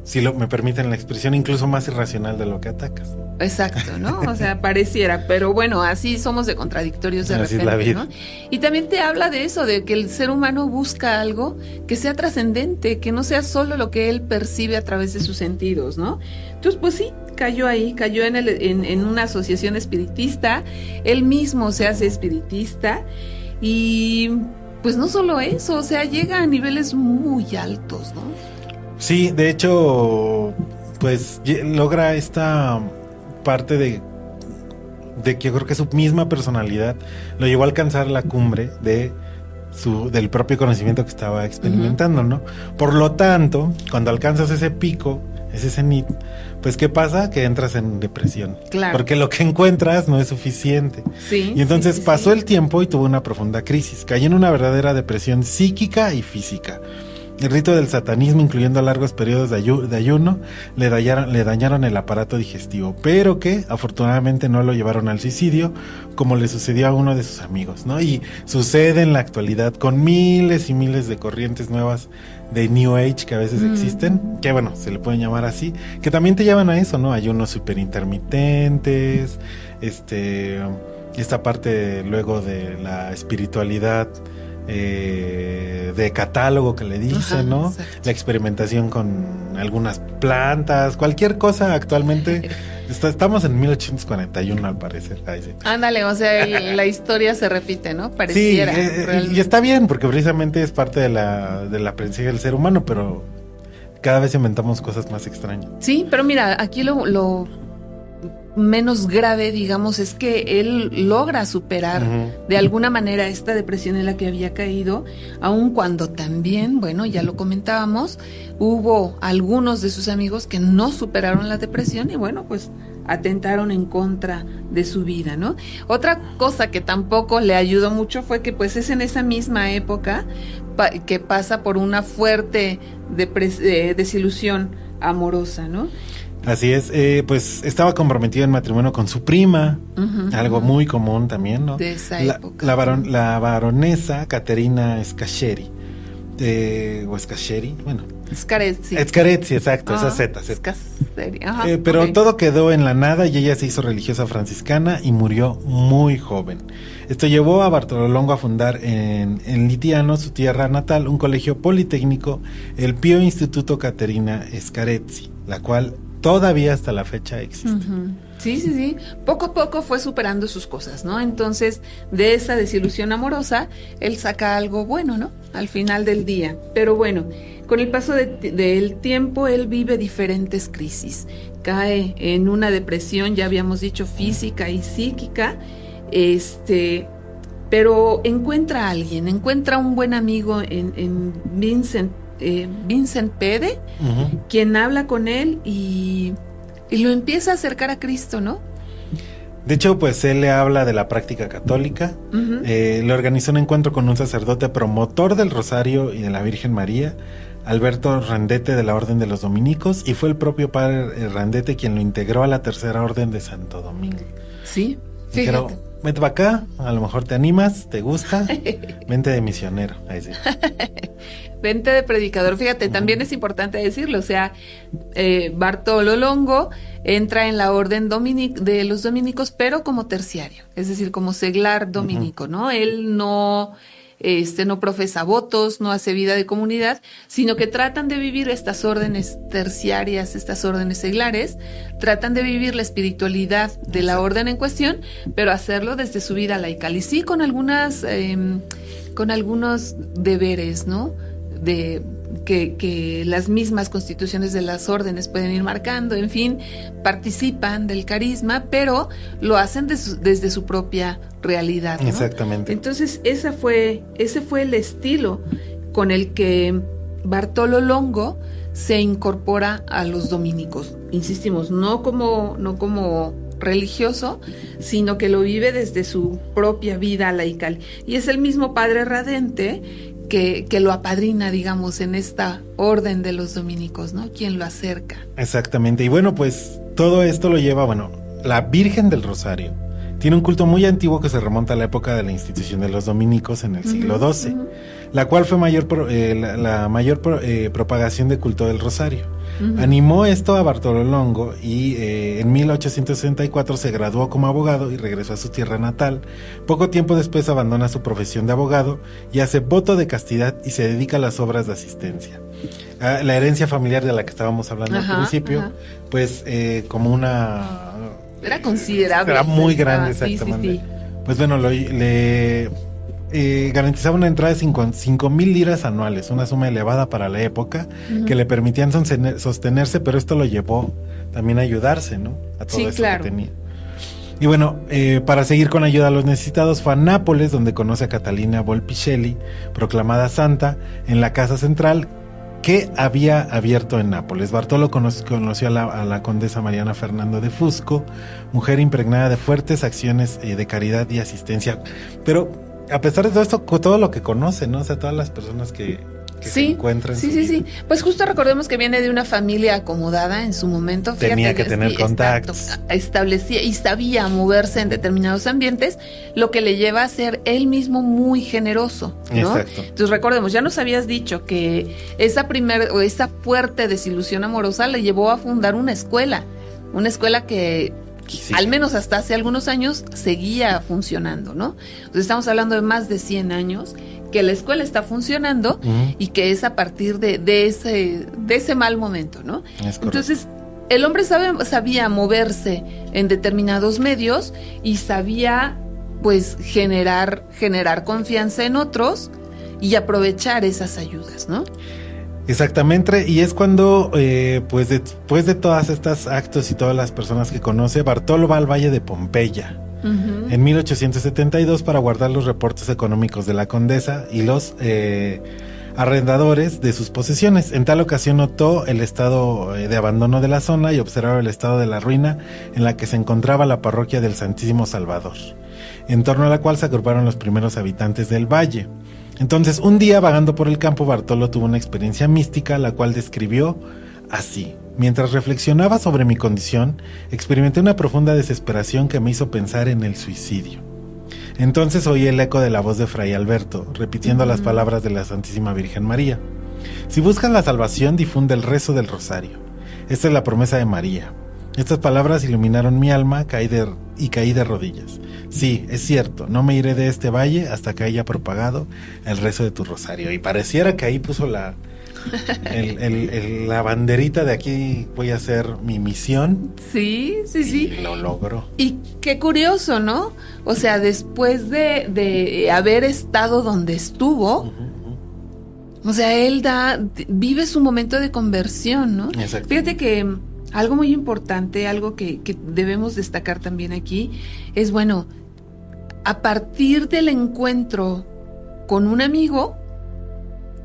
si me permiten la expresión, incluso más irracional de lo que atacas. Exacto, ¿no? O sea, pareciera, pero bueno, así somos de contradictorios de Así es repente, la vida. ¿no? Y también te habla de eso, de que el ser humano busca algo que sea trascendente, que no sea solo lo que él percibe a través de sus sentidos, ¿no? Entonces, pues sí, cayó ahí, cayó en una asociación espiritista, él mismo se hace espiritista y pues no solo eso, o sea, llega a niveles muy altos, ¿no? Sí, de hecho, pues logra esta parte de que yo creo que su misma personalidad lo llevó a alcanzar la cumbre del propio conocimiento que estaba experimentando, ¿no? Por lo tanto, cuando alcanzas ese pico, ese cenit, pues ¿qué pasa? Que entras en depresión. Claro. Porque lo que encuentras no es suficiente. Sí. Y entonces sí, sí, pasó sí. el tiempo y tuvo una profunda crisis. Cayó en una verdadera depresión psíquica y física. El rito del satanismo, incluyendo largos periodos de ayuno, le dañaron el aparato digestivo, pero que afortunadamente no lo llevaron al suicidio, como le sucedió a uno de sus amigos, ¿no? Y sucede en la actualidad con miles y miles de corrientes nuevas de New Age que a veces existen, que bueno, se le pueden llamar así, que también te llevan a eso, ¿no? Ayunos súper intermitentes, esta parte luego de la espiritualidad de catálogo que le dicen, Ajá, ¿no? exacto. La experimentación con algunas plantas, cualquier cosa actualmente. Estamos en 1841 al parecer. Ay, sí. Ándale, o sea, la historia se repite, ¿no? Sí, Pareciera. y está bien, porque precisamente es parte del aprendizaje del ser humano, pero cada vez inventamos cosas más extrañas. Sí, pero mira, aquí lo menos grave, digamos, es que él logra superar de alguna manera esta depresión en la que había caído, aun cuando también, bueno, ya lo comentábamos, hubo algunos de sus amigos que no superaron la depresión y bueno, pues atentaron en contra de su vida, ¿no? Otra cosa que tampoco le ayudó mucho fue que pues es en esa misma época que pasa por una fuerte desilusión amorosa, ¿no? Así es, pues estaba comprometido en matrimonio con su prima, algo muy común también, ¿no? De esa época. La baronesa Caterina Scaccheri, o Scaccheri, bueno. Scarezzi. Scarezzi, exacto, esa Z. Pero okay. todo quedó en la nada y ella se hizo religiosa franciscana y murió muy joven. Esto llevó a Bartolomé a fundar en Litiano, su tierra natal, un colegio politécnico, el Pío Instituto Caterina Scarezzi, la cual todavía hasta la fecha existe. Sí. Poco a poco fue superando sus cosas, ¿no? Entonces, de esa desilusión amorosa, él saca algo bueno, ¿no? Al final del día. Pero bueno, con el paso del tiempo, él vive diferentes crisis. Cae en una depresión, ya habíamos dicho, física y psíquica, pero encuentra a alguien, encuentra un buen amigo en Vincent Pede, quien habla con él y lo empieza a acercar a Cristo, ¿no? De hecho, pues él le habla de la práctica católica, le organizó un encuentro con un sacerdote promotor del Rosario y de la Virgen María, Alberto Randete, de la Orden de los Dominicos, y fue el propio padre Randete quien lo integró a la Tercera Orden de Santo Domingo. Sí, Dijeron, fíjate. vete para acá, a lo mejor te animas, te gusta, vente de misionero. Ahí sí. Vente de predicador, fíjate, también es importante decirlo, o sea, Bartolo Longo entra en la orden de los dominicos, pero como terciario, es decir, como seglar dominico, ¿no? Él no profesa votos, no hace vida de comunidad, sino que tratan de vivir estas órdenes terciarias, estas órdenes seglares, tratan de vivir la espiritualidad de la orden en cuestión, pero hacerlo desde su vida laical, y sí con algunos deberes, ¿no? De que las mismas constituciones de las órdenes pueden ir marcando, en fin, participan del carisma, pero lo hacen desde su propia realidad, ¿no? Exactamente. Entonces ese fue el estilo con el que Bartolo Longo se incorpora a los dominicos. Insistimos, no como religioso, sino que lo vive desde su propia vida laical. Y es el mismo padre Radente que lo apadrina, digamos, en esta orden de los dominicos, ¿no? Quien lo acerca. Exactamente. Y bueno, pues todo esto lo lleva, la Virgen del Rosario tiene un culto muy antiguo que se remonta a la época de la institución de los dominicos en el siglo XII, la cual fue la mayor propagación de culto del Rosario. Animó esto a Bartolo Longo y en 1864 se graduó como abogado y regresó a su tierra natal. Poco tiempo después abandona su profesión de abogado y hace voto de castidad y se dedica a las obras de asistencia. La herencia familiar de la que estábamos hablando al principio, pues como una... Era considerable. Era muy grande, exactamente. Sí. Pues bueno, le garantizaba una entrada de 5,000 liras anuales, una suma elevada para la época, que le permitían sostenerse, pero esto lo llevó también a ayudarse, ¿no? A todo eso que tenía. Y bueno, para seguir con ayuda a los necesitados, fue a Nápoles, donde conoce a Catalina Volpicelli, proclamada santa, en la casa central que había abierto en Nápoles. Bartolo conoció a la condesa Mariana Fernando de Fusco, mujer impregnada de fuertes acciones de caridad y asistencia. Pero a pesar de todo esto, todo lo que conoce, ¿no? O sea, todas las personas que se encuentran. Sí. Pues justo recordemos que viene de una familia acomodada en su momento. Tenía que tener contactos. Establecía y sabía moverse en determinados ambientes, lo que le lleva a ser él mismo muy generoso, ¿no? Exacto. Entonces recordemos, ya nos habías dicho que esa fuerte desilusión amorosa le llevó a fundar una escuela que al menos hasta hace algunos años seguía funcionando, ¿no? Entonces estamos hablando de más de 100 años que la escuela está funcionando y que es a partir de ese mal momento, ¿no? Entonces el hombre sabía moverse en determinados medios y sabía pues generar confianza en otros y aprovechar esas ayudas, ¿no? Exactamente, y es cuando, pues después de todas estas actos y todas las personas que conoce, Bartolo va al Valle de Pompeya en 1872 para guardar los reportes económicos de la condesa y los arrendadores de sus posesiones. En tal ocasión notó el estado de abandono de la zona y observaba el estado de la ruina en la que se encontraba la parroquia del Santísimo Salvador, en torno a la cual se agruparon los primeros habitantes del valle. Entonces, un día vagando por el campo, Bartolo tuvo una experiencia mística, la cual describió así: mientras reflexionaba sobre mi condición, experimenté una profunda desesperación que me hizo pensar en el suicidio. Entonces oí el eco de la voz de Fray Alberto, repitiendo las palabras de la Santísima Virgen María. Si buscas la salvación, difunde el rezo del rosario. Esta es la promesa de María. Estas palabras iluminaron mi alma, caí de rodillas. Sí, es cierto, no me iré de este valle hasta que haya propagado el rezo de tu rosario. Y pareciera que ahí puso la banderita de aquí voy a hacer mi misión. Sí. Y lo logró. Y qué curioso, ¿no? O sea, después de haber estado donde estuvo, o sea, él vive su momento de conversión, ¿no? Exacto. Fíjate que algo muy importante, algo que debemos destacar también aquí, es bueno, a partir del encuentro con un amigo,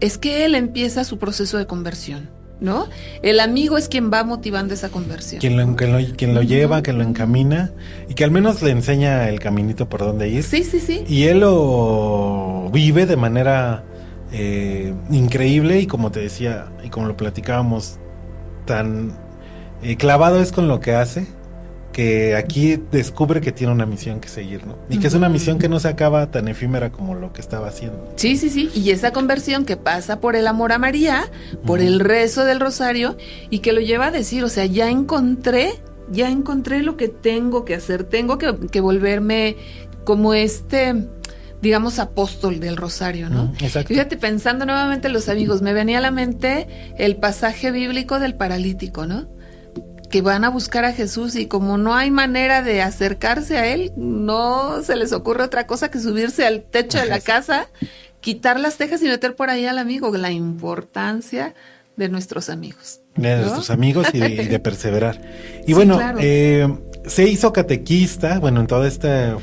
es que él empieza su proceso de conversión, ¿no? El amigo es quien va motivando esa conversión. Quien lo lleva, que lo encamina y que al menos le enseña el caminito por donde ir. Sí. Y él lo vive de manera increíble y, como te decía y como lo platicábamos, tan clavado es con lo que hace, que aquí descubre que tiene una misión que seguir, ¿no? Y que es una misión que no se acaba tan efímera como lo que estaba haciendo. Sí. Y esa conversión que pasa por el amor a María, por el rezo del rosario, y que lo lleva a decir, o sea, ya encontré lo que tengo que hacer, tengo que volverme como digamos, apóstol del rosario, ¿no? Exacto. Fíjate, pensando nuevamente en los amigos, me venía a la mente el pasaje bíblico del paralítico, ¿no? Que van a buscar a Jesús y como no hay manera de acercarse a él, no se les ocurre otra cosa que subirse al techo de la casa, quitar las tejas y meter por ahí al amigo. La importancia de nuestros amigos, ¿no? De nuestros amigos y de perseverar. Y Sí, bueno, claro. Se hizo catequista, bueno, en toda esta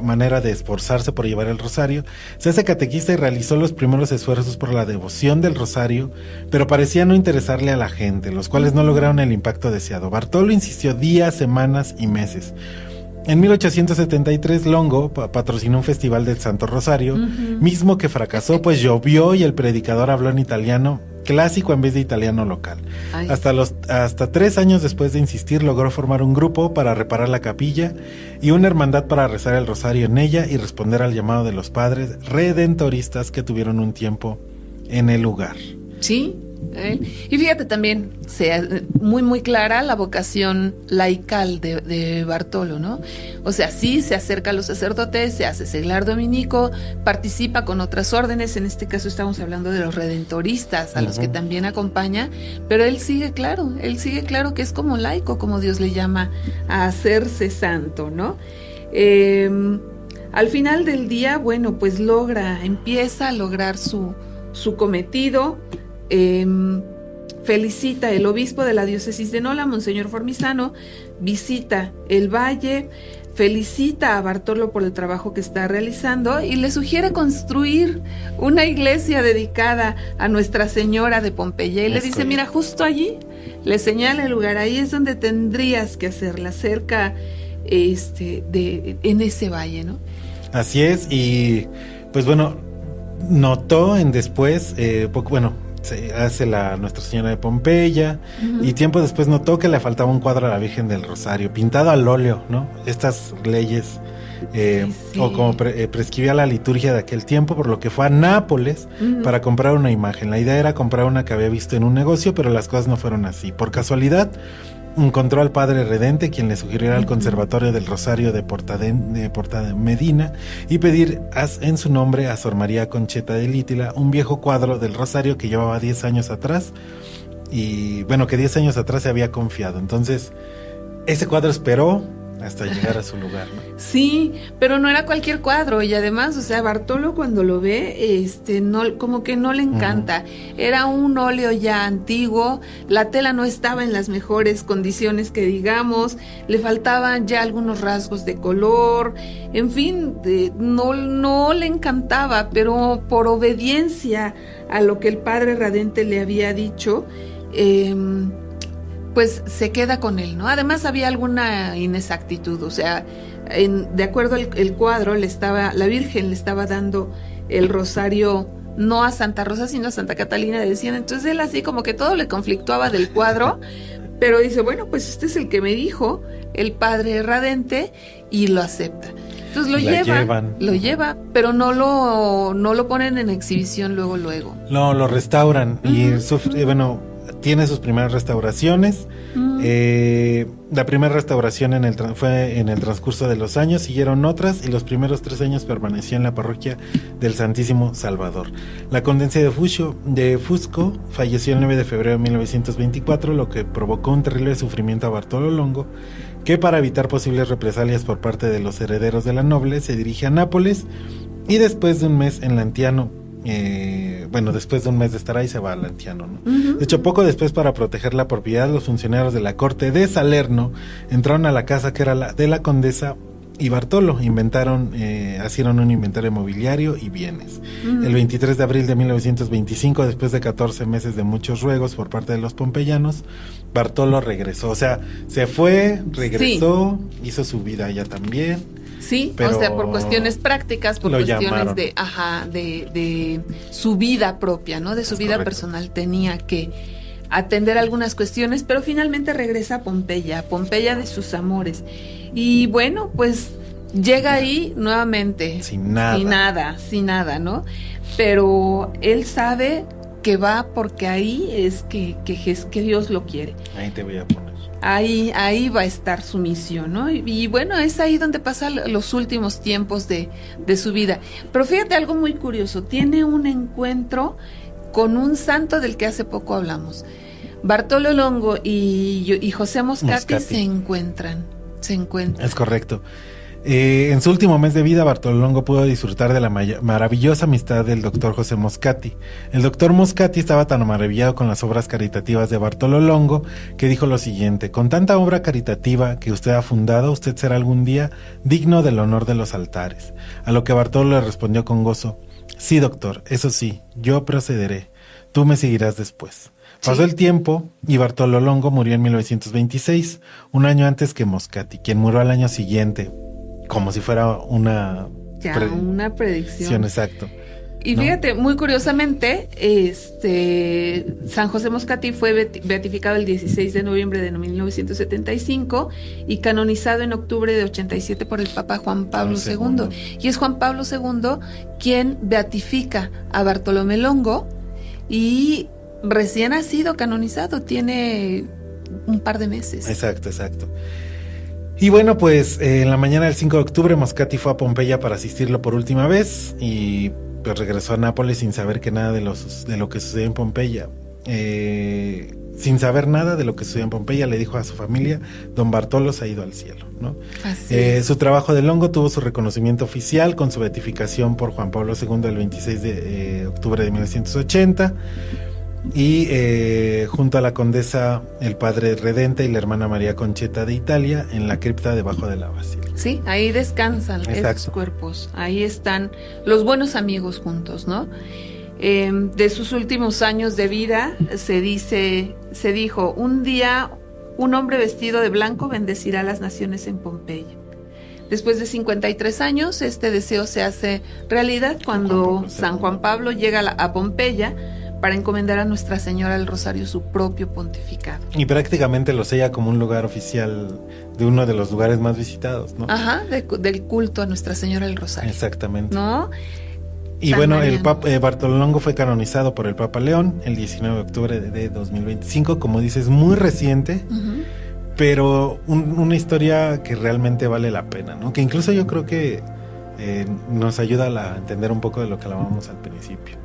manera de esforzarse por llevar el rosario, se hace catequista y realizó los primeros esfuerzos por la devoción del rosario, pero parecía no interesarle a la gente, los cuales no lograron el impacto deseado. Bartolo insistió días, semanas y meses. En 1873 Longo patrocinó un festival del Santo Rosario, mismo que fracasó, pues llovió y el predicador habló en italiano clásico en vez de italiano local. Hasta 3 años después de insistir, logró formar un grupo para reparar la capilla y una hermandad para rezar el rosario en ella y responder al llamado de los padres redentoristas que tuvieron un tiempo en el lugar. Sí. Y fíjate también, muy clara la vocación laical de Bartolo, ¿no? O sea, sí se acerca a los sacerdotes, se hace seglar dominico, participa con otras órdenes, en este caso estamos hablando de los redentoristas, a los que también acompaña, pero él sigue claro que es como laico, como Dios le llama a hacerse santo, ¿no? Al final del día, bueno, pues empieza a lograr su cometido. Felicita el obispo de la diócesis de Nola, Monseñor Formizano, visita el valle, felicita a Bartolo por el trabajo que está realizando y le sugiere construir una iglesia dedicada a Nuestra Señora de Pompeya y le dice, mira, justo allí, le señala el lugar, ahí es donde tendrías que hacerla, cerca en ese valle, ¿no? Así es, y pues bueno, notó después, se hace Nuestra Señora de Pompeya, y tiempo después notó que le faltaba un cuadro a la Virgen del Rosario, pintado al óleo, ¿no? Estas leyes, o como prescribía la liturgia de aquel tiempo, por lo que fue a Nápoles para comprar una imagen. La idea era comprar una que había visto en un negocio, pero las cosas no fueron así. Por casualidad, encontró al padre Redente, quien le sugirió al Conservatorio del Rosario de Porta Medina y pedir en su nombre a Sor María Concheta de Lítila un viejo cuadro del Rosario que llevaba 10 años atrás y bueno, que 10 años atrás se había confiado. Entonces, ese cuadro esperó hasta llegar a su lugar, ¿no? Sí, pero no era cualquier cuadro y además, o sea, Bartolo cuando lo ve, como que no le encanta. Era un óleo ya antiguo, la tela no estaba en las mejores condiciones que digamos, le faltaban ya algunos rasgos de color, en fin, no le encantaba, pero por obediencia a lo que el padre Radente le había dicho, pues se queda con él, ¿no? Además había alguna inexactitud, o sea, de acuerdo al cuadro, la Virgen le estaba dando el rosario no a Santa Rosa, sino a Santa Catalina, decían. Entonces él así como que todo le conflictuaba del cuadro, pero dice, bueno, pues este es el que me dijo el padre Radente y lo acepta. Entonces lo lleva, pero no lo ponen en exhibición luego. No, lo restauran y tiene sus primeras restauraciones. La primera restauración fue en el transcurso de los años, siguieron otras y los primeros 3 años permaneció en la parroquia del Santísimo Salvador. La Condencia de Fusco falleció el 9 de febrero de 1924, lo que provocó un terrible sufrimiento a Bartolo Longo, que para evitar posibles represalias por parte de los herederos de la noble se dirige a Nápoles y después de un mes en Lanciano, después de un mes de estar ahí se va a Lanciano, ¿no? De hecho, poco después, para proteger la propiedad, los funcionarios de la corte de Salerno entraron a la casa que era la de la condesa y Bartolo, hicieron un inventario mobiliario y bienes. El 23 de abril de 1925, después de 14 meses de muchos ruegos por parte de los pompeyanos, Bartolo regresó, o sea, se fue, regresó, hizo su vida allá también. Sí, o sea, por cuestiones prácticas, por cuestiones de su vida propia, ¿no? De su vida personal tenía que atender algunas cuestiones, pero finalmente regresa a Pompeya de sus amores. Y bueno, pues llega ahí nuevamente. Sin nada, ¿no? Pero él sabe que va porque ahí es que Dios lo quiere. Ahí te voy a poner. Ahí va a estar su misión, ¿no? Y bueno, es ahí donde pasa los últimos tiempos de su vida. Pero fíjate algo muy curioso, tiene un encuentro con un santo del que hace poco hablamos. Bartolo Longo y José Moscati se encuentran. Es correcto. En su último mes de vida, Bartolo Longo pudo disfrutar de la maravillosa amistad del doctor José Moscati. El doctor Moscati estaba tan maravillado con las obras caritativas de Bartolo Longo que dijo lo siguiente: con tanta obra caritativa que usted ha fundado, usted será algún día digno del honor de los altares. A lo que Bartolo le respondió con gozo: sí, doctor, eso sí, yo procederé. Tú me seguirás después. Pasó el tiempo y Bartolo Longo murió en 1926, un año antes que Moscati, quien murió al año siguiente, como si fuera una predicción. Exacto. Y ¿no? Fíjate, muy curiosamente, San José Moscati fue beatificado el 16 de noviembre de 1975 y canonizado en octubre de 87 por el Papa Juan Pablo II. Y es Juan Pablo II quien beatifica a Bartolomé Longo, y recién ha sido canonizado, tiene un par de meses. Exacto. Y bueno, pues en la mañana del 5 de octubre Moscati fue a Pompeya para asistirlo por última vez y pues regresó a Nápoles sin saber que nada de lo que sucedió en Pompeya. Sin saber nada de lo que sucedió en Pompeya, le dijo a su familia: don Bartolo se ha ido al cielo, ¿no? Su trabajo de Longo tuvo su reconocimiento oficial con su beatificación por Juan Pablo II el 26 de octubre de 1980. Y junto a la condesa, el padre Redente y la hermana María Concheta de Italia, en la cripta debajo de la basílica. Sí, ahí descansan esos cuerpos, ahí están los buenos amigos juntos, ¿no? De sus últimos años de vida se dijo: un día un hombre vestido de blanco bendecirá a las naciones en Pompeya. Después de 53 años, este deseo se hace realidad cuando San Juan Pablo llega a Pompeya para encomendar a Nuestra Señora del Rosario su propio pontificado. Y prácticamente lo sella como un lugar oficial de uno de los lugares más visitados, ¿no? Ajá, del culto a Nuestra Señora del Rosario. Exactamente. ¿No? Y San bueno, Mariano. Bartolo Longo fue canonizado por el Papa León el 19 de octubre de 2025, como dices, muy reciente, pero una historia que realmente vale la pena, ¿no? Que incluso yo creo que nos ayuda a entender un poco de lo que hablábamos al principio.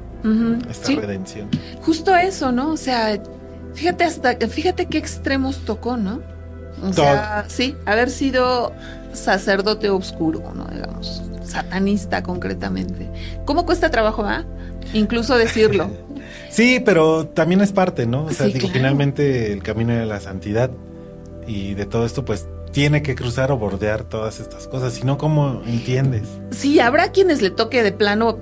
Esta redención. Justo eso, ¿no? O sea, fíjate qué extremos tocó, ¿no? O sea, sí, haber sido sacerdote oscuro, ¿no? Digamos, satanista concretamente. ¿Cómo cuesta trabajo, incluso decirlo? Sí, pero también es parte, ¿no? O sea, Sí, claro. Finalmente el camino de la santidad y de todo esto, pues tiene que cruzar o bordear todas estas cosas, si no, ¿cómo entiendes? Sí, habrá quienes le toque de plano,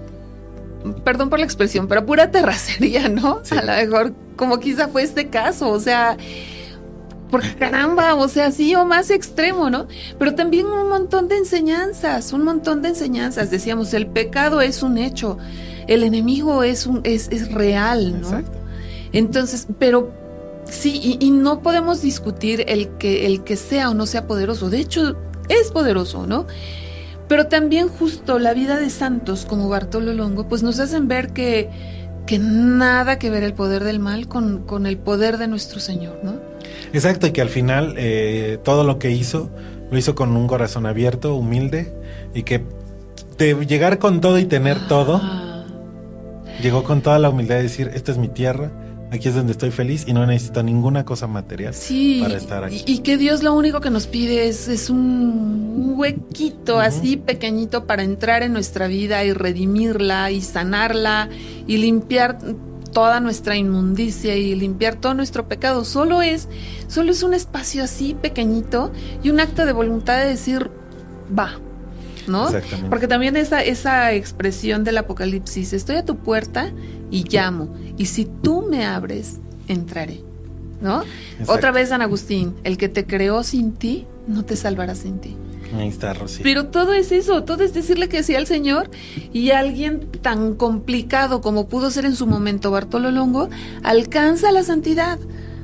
perdón por la expresión, pero pura terracería, ¿no? Sí. A lo mejor, como quizá fue este caso, o sea, porque caramba, o sea, sí o más extremo, ¿no? Pero también un montón de enseñanzas. Decíamos, el pecado es un hecho, el enemigo es real, ¿no? Exacto. Entonces, pero sí, y no podemos discutir el que sea o no sea poderoso. De hecho, es poderoso, ¿no? Pero también justo la vida de santos como Bartolo Longo, pues nos hacen ver que nada que ver el poder del mal con el poder de nuestro Señor, ¿no? Exacto, y que al final todo lo que hizo, lo hizo con un corazón abierto, humilde, y que de llegar con todo y tener todo, llegó con toda la humildad de decir: esta es mi tierra, aquí es donde estoy feliz y no necesito ninguna cosa material para estar aquí. Y que Dios lo único que nos pide es un huequito así pequeñito para entrar en nuestra vida y redimirla y sanarla y limpiar toda nuestra inmundicia y limpiar todo nuestro pecado. Solo es un espacio así pequeñito y un acto de voluntad de decir: va, ¿no? Exactamente. Porque también esa expresión del Apocalipsis: estoy a tu puerta y llamo, y si tú me abres, entraré, ¿no? Exacto. Otra vez San Agustín: el que te creó sin ti, no te salvará sin ti. Ahí está, Rosy. Pero todo es eso, todo es decirle que sí al Señor, y alguien tan complicado como pudo ser en su momento Bartolo Longo, alcanza la santidad.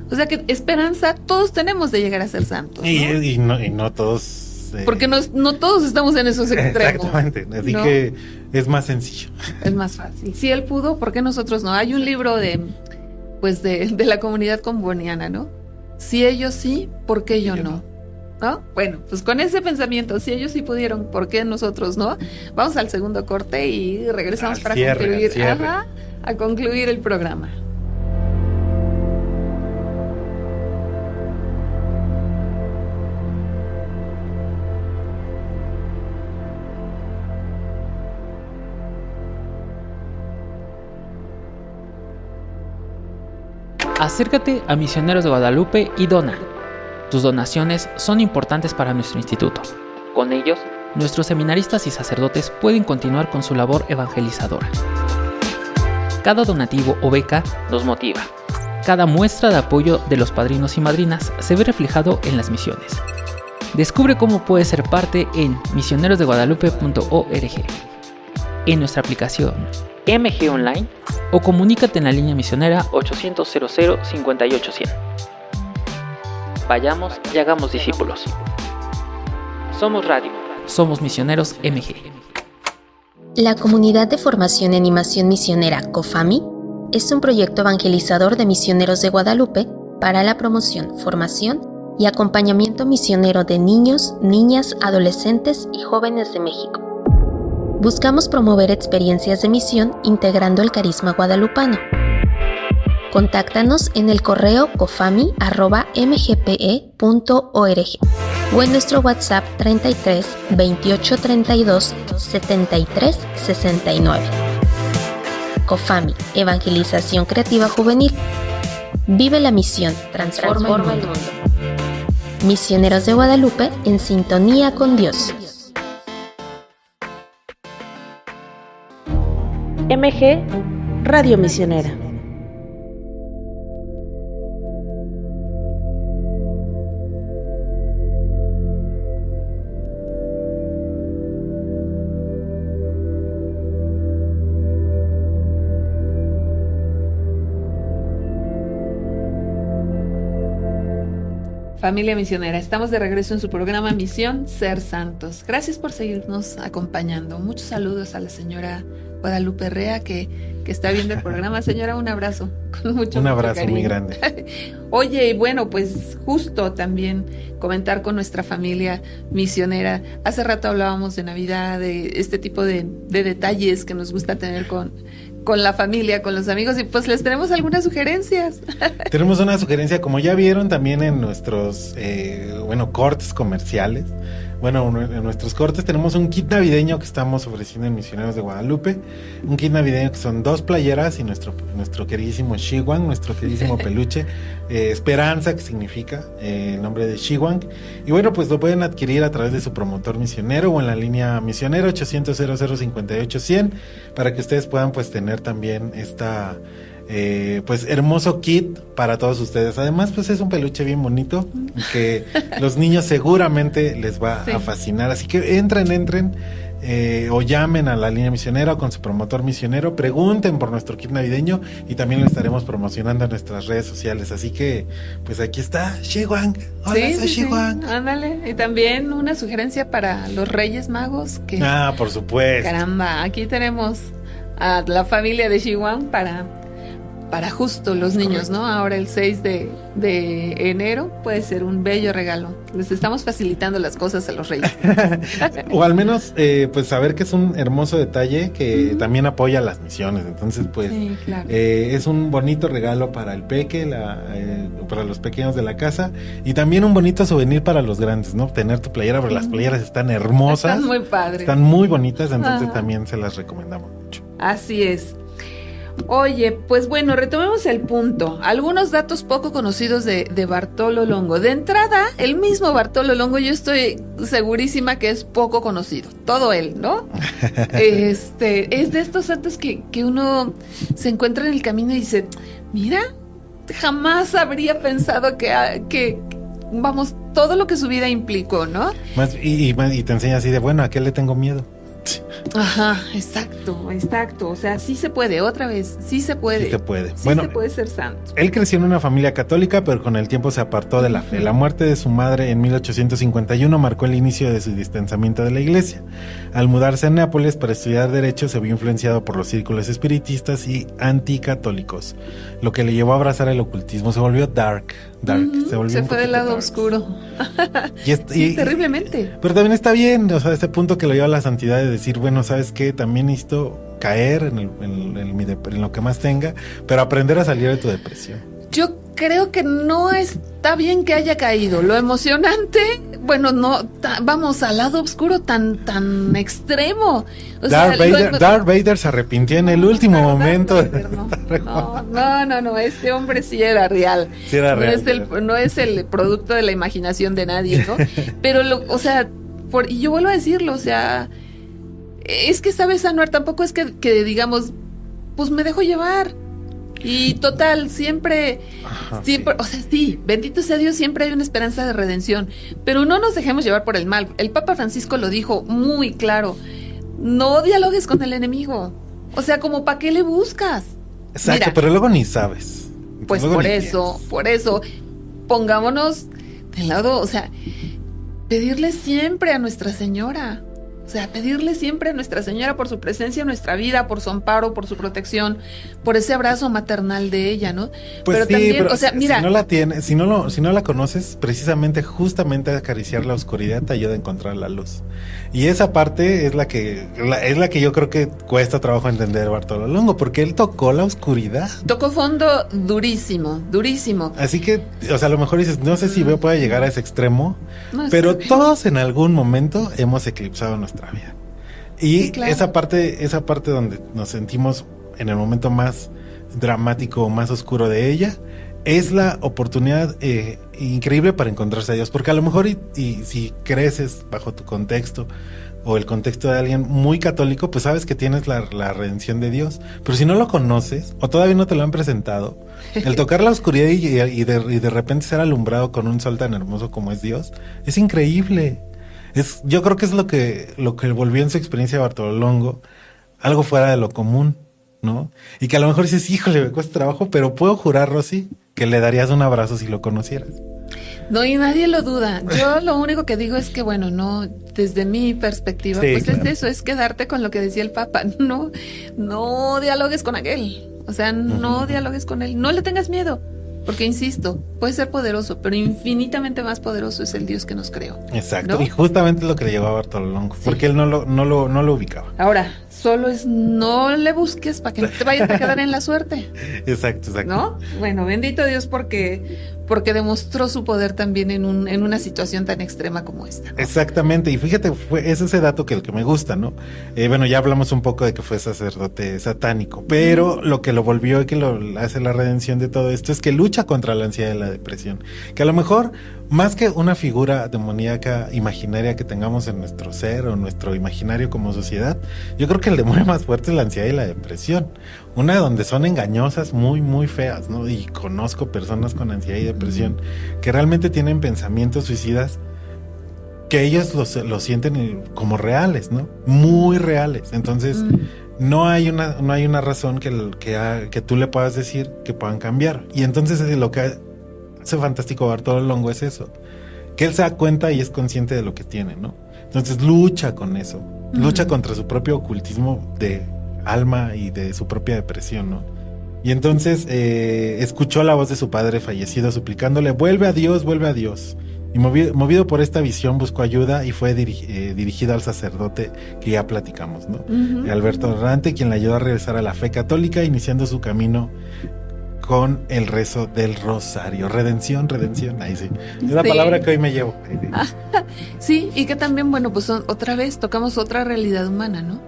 O sea que esperanza todos tenemos de llegar a ser santos, ¿no? Y no todos... Porque no todos estamos en esos extremos. Exactamente, así ¿no? que es más sencillo. Es más fácil. Si él pudo, ¿por qué nosotros no? Hay un libro de la comunidad comboniana, ¿no? Si ellos sí, ¿por qué yo no? ¿No? Bueno, pues con ese pensamiento, si ellos sí pudieron, ¿por qué nosotros no? Vamos al segundo corte y regresamos para concluir. Ajá, a concluir el programa. Acércate a Misioneros de Guadalupe y dona. Tus donaciones son importantes para nuestro instituto. Con ellos, nuestros seminaristas y sacerdotes pueden continuar con su labor evangelizadora. Cada donativo o beca nos motiva. Cada muestra de apoyo de los padrinos y madrinas se ve reflejado en las misiones. Descubre cómo puedes ser parte en misionerosdeguadalupe.org, en nuestra aplicación MG Online o comunícate en la línea misionera 800 00 58 100. Vayamos y hagamos discípulos. Somos radio. Somos Misioneros MG. La Comunidad de Formación y Animación Misionera COFAMI es un proyecto evangelizador de Misioneros de Guadalupe para la promoción, formación y acompañamiento misionero de niños, niñas, adolescentes y jóvenes de México. Buscamos promover experiencias de misión integrando el carisma guadalupano. Contáctanos en el correo cofami@mgpe.org o en nuestro WhatsApp 33 28 32 73 69. COFAMI, Evangelización Creativa Juvenil. Vive la misión, transforma el mundo. Misioneros de Guadalupe en sintonía con Dios. MG Radio Misionera. Familia misionera, estamos de regreso en su programa Misión Ser Santos. Gracias por seguirnos acompañando. Muchos saludos a la señora Guadalupe Rea que está viendo el programa. Señora, un abrazo con mucho abrazo cariño. muy grande. Oye, y bueno, pues justo también comentar con nuestra familia misionera. Hace rato hablábamos de Navidad, de este tipo de detalles que nos gusta tener con la familia, con los amigos, y pues les tenemos algunas sugerencias. Tenemos una sugerencia, como ya vieron también en nuestros cortes comerciales. Bueno, en nuestros cortes tenemos un kit navideño que estamos ofreciendo en Misioneros de Guadalupe. Un kit navideño que son 2 playeras y nuestro queridísimo Shiwang, nuestro queridísimo peluche, Esperanza, que significa el nombre de Shiwang. Y bueno, pues lo pueden adquirir a través de su promotor misionero o en la línea misionera 800 00 58 100 para que ustedes puedan pues tener también esta hermoso kit para todos ustedes. Además, pues es un peluche bien bonito que los niños seguramente les va a fascinar. Así que entren o llamen a la línea misionera o con su promotor misionero, pregunten por nuestro kit navideño y también lo estaremos promocionando en nuestras redes sociales. Así que, pues aquí está Shiwang. Hola, soy Shiwang. Ándale. Y también una sugerencia para los Reyes Magos. Por supuesto. Caramba, aquí tenemos a la familia de Shiwang para justo los niños, ¿no? Ahora el 6 de enero puede ser un bello regalo. Les estamos facilitando las cosas a los reyes. O al menos, pues saber que es un hermoso detalle que también apoya las misiones. Entonces, pues, sí, claro. Es un bonito regalo para el peque, para los pequeños de la casa, y también un bonito souvenir para los grandes, ¿no? Tener tu playera, porque las playeras están hermosas. Están muy padres. Están muy bonitas, entonces también se las recomendamos mucho. Así es. Oye, pues bueno, retomemos el punto. Algunos datos poco conocidos de Bartolo Longo. De entrada, el mismo Bartolo Longo, yo estoy segurísima que es poco conocido. Todo él, ¿no? Es de estos santos que uno se encuentra en el camino y dice, mira, jamás habría pensado que vamos, todo lo que su vida implicó, ¿no? Y te enseña así de, bueno, ¿a qué le tengo miedo? Ajá, exacto. O sea, sí se puede, otra vez, sí se puede. Sí se puede. Sí, bueno, se puede ser santo. Él creció en una familia católica, pero con el tiempo se apartó de la fe. La muerte de su madre en 1851 marcó el inicio de su distanciamiento de la iglesia. Al mudarse a Nápoles para estudiar Derecho, se vio influenciado por los círculos espiritistas y anticatólicos, lo que le llevó a abrazar el ocultismo. Se volvió dark. Se fue del lado oscuro. Y terriblemente. Pero también está bien, o sea, este punto que lo lleva a la santidad de decir, bueno, ¿sabes qué? También necesito caer en lo que más tenga, pero aprender a salir de tu depresión. Yo creo que no está bien que haya caído. Lo emocionante, bueno, no, vamos al lado oscuro tan extremo. O Darth Vader se arrepintió en el último momento. No, este hombre sí era real. Sí era real. No es el producto de la imaginación de nadie, ¿no? Pero, o sea, y yo vuelvo a decirlo, o sea, es que sabes, Anuar, tampoco es que digamos, pues me dejo llevar. Y total, siempre, o sea, sí, bendito sea Dios, siempre hay una esperanza de redención, pero no nos dejemos llevar por el mal. El Papa Francisco lo dijo muy claro, no dialogues con el enemigo, o sea, como ¿para qué le buscas? Exacto. Mira, pero luego ni sabes. Pues por eso, pongámonos del lado, o sea, pedirle siempre a Nuestra Señora. O sea, pedirle siempre a Nuestra Señora por su presencia en nuestra vida, por su amparo, por su protección, por ese abrazo maternal de ella, ¿no? Pues pero sí, también, pero o sea, mira, si no la tienes, si no la conoces, justamente acariciar la oscuridad te ayuda a encontrar la luz. Y esa parte es la que yo creo que cuesta trabajo entender Bartolo Longo, porque él tocó la oscuridad. Tocó fondo durísimo. Así que, o sea, a lo mejor dices, no sé si puede llegar a ese extremo, no, pero todos en algún momento hemos eclipsado nuestra vida. Y sí, claro. esa parte donde nos sentimos en el momento más dramático, más oscuro de ella, es la oportunidad increíble para encontrarse a Dios, porque a lo mejor y si creces bajo tu contexto o el contexto de alguien muy católico, pues sabes que tienes la redención de Dios, pero si no lo conoces o todavía no te lo han presentado, el tocar la oscuridad y de repente ser alumbrado con un sol tan hermoso como es Dios, es increíble. Yo creo que es lo que volvió en su experiencia de Bartolo Longo algo fuera de lo común, ¿no? Y que a lo mejor dices, híjole, me cuesta trabajo, pero puedo jurar, Rosy, que le darías un abrazo si lo conocieras. No, y nadie lo duda. Yo lo único que digo es que, bueno, no, desde mi perspectiva, sí, pues claro, es eso, es quedarte con lo que decía el Papa. No dialogues con aquel. O sea, no dialogues con él. No le tengas miedo. Porque, insisto, puede ser poderoso, pero infinitamente más poderoso es el Dios que nos creó. Exacto, ¿no? Y justamente es lo que le llevaba a Bartolo Longo, porque él no lo ubicaba. Ahora, solo es no le busques para que no te vayas a quedar en la suerte. Exacto. ¿No? Bueno, bendito Dios porque demostró su poder también en una situación tan extrema como esta, ¿no? Exactamente, y fíjate, es ese dato que el que me gusta, ¿no? Bueno, ya hablamos un poco de que fue sacerdote satánico, pero lo que lo volvió y que lo hace la redención de todo esto es que lucha contra la ansiedad y la depresión, que a lo mejor más que una figura demoníaca imaginaria que tengamos en nuestro ser o nuestro imaginario como sociedad, yo creo que el demonio más fuerte es la ansiedad y la depresión, una donde son engañosas, muy muy feas, ¿no? Y conozco personas con ansiedad y depresión que realmente tienen pensamientos suicidas que ellos lo sienten como reales, ¿no? Muy reales. Entonces no hay una razón que tú le puedas decir que puedan cambiar. Y entonces lo que hace fantástico Bartolo Longo es eso, que él se da cuenta y es consciente de lo que tiene, ¿no? Entonces lucha con eso, lucha contra su propio ocultismo de alma y de su propia depresión, ¿no? Y entonces escuchó la voz de su padre fallecido suplicándole, vuelve a Dios. Y movido por esta visión buscó ayuda y fue dirigido al sacerdote que ya platicamos, ¿no? Alberto Dorrante, quien le ayudó a regresar a la fe católica, iniciando su camino con el rezo del rosario. Redención, ahí sí. Es la palabra que hoy me llevo. Sí, y que también, bueno, pues otra vez tocamos otra realidad humana, ¿no?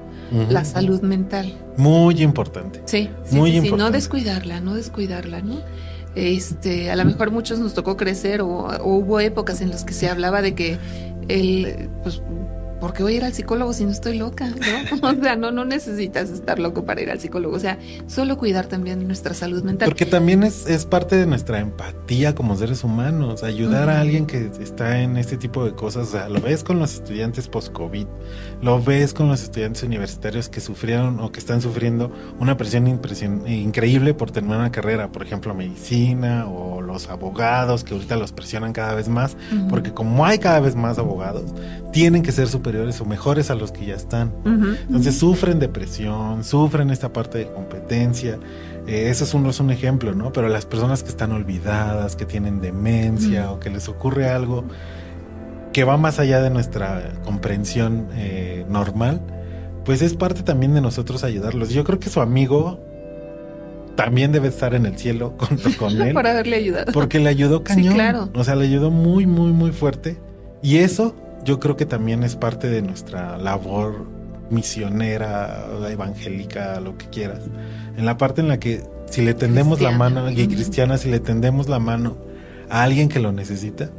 La salud mental. Muy importante. Sí, importante. No descuidarla, ¿no? A lo mejor muchos nos tocó crecer o hubo épocas en las que se hablaba de que pues, ¿por qué voy a ir al psicólogo si no estoy loca? ¿No? O sea, no necesitas estar loco para ir al psicólogo. O sea, solo cuidar también nuestra salud mental. Porque también es parte de nuestra empatía como seres humanos, ayudar a alguien que está en este tipo de cosas. O sea, lo ves con los estudiantes post-COVID, lo ves con los estudiantes universitarios que sufrieron o que están sufriendo una presión increíble por terminar una carrera, por ejemplo, medicina, o los abogados que ahorita los presionan cada vez más, porque como hay cada vez más abogados, tienen que ser superiores o mejores a los que ya están. Entonces sufren depresión, sufren esta parte de competencia. Eso es un ejemplo, ¿no? Pero las personas que están olvidadas, que tienen demencia o que les ocurre algo que va más allá de nuestra comprensión normal, pues es parte también de nosotros ayudarlos. Yo creo que su amigo también debe estar en el cielo junto con él. Por haberle ayudado. Porque le ayudó cañón. Sí, claro. O sea, le ayudó muy, muy, muy fuerte. Y eso yo creo que también es parte de nuestra labor misionera, evangélica, lo que quieras. En la parte en la que si le tendemos la mano, y cristiana, si le tendemos la mano a alguien que lo necesita,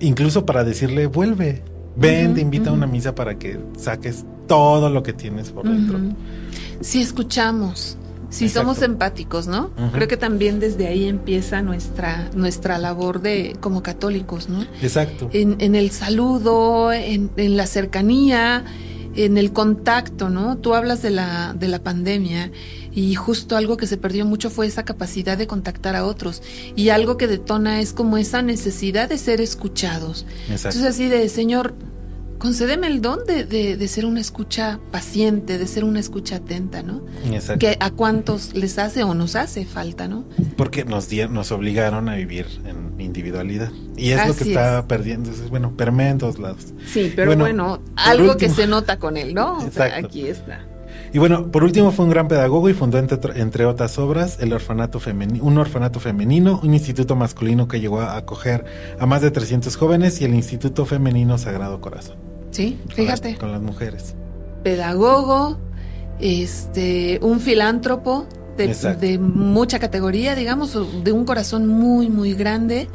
incluso para decirle, vuelve, ven, te invita a una misa para que saques todo lo que tienes por dentro. Si escuchamos, si Exacto. somos empáticos, ¿no? Creo que también desde ahí empieza nuestra labor como católicos, ¿no? Exacto. En el saludo, en la cercanía, en el contacto, ¿no? Tú hablas de la pandemia y justo algo que se perdió mucho fue esa capacidad de contactar a otros, y algo que detona es como esa necesidad de ser escuchados. Exacto. Entonces así de, Señor, concédeme el don de ser una escucha paciente, de ser una escucha atenta, ¿no? Exacto. Que a cuántos les hace o nos hace falta, ¿no? Porque nos obligaron a vivir en individualidad. Y es lo que Así está perdiendo. Entonces, bueno, permea en todos lados. Sí, pero bueno algo último, que se nota con él, ¿no? O sea, aquí está. Y bueno, por último fue un gran pedagogo y fundó entre otras obras un orfanato femenino, un instituto masculino que llegó a acoger a más de 300 jóvenes y el Instituto Femenino Sagrado Corazón. Sí, fíjate. Con las mujeres. Pedagogo, un filántropo de mucha categoría, digamos, de un corazón muy, muy grande,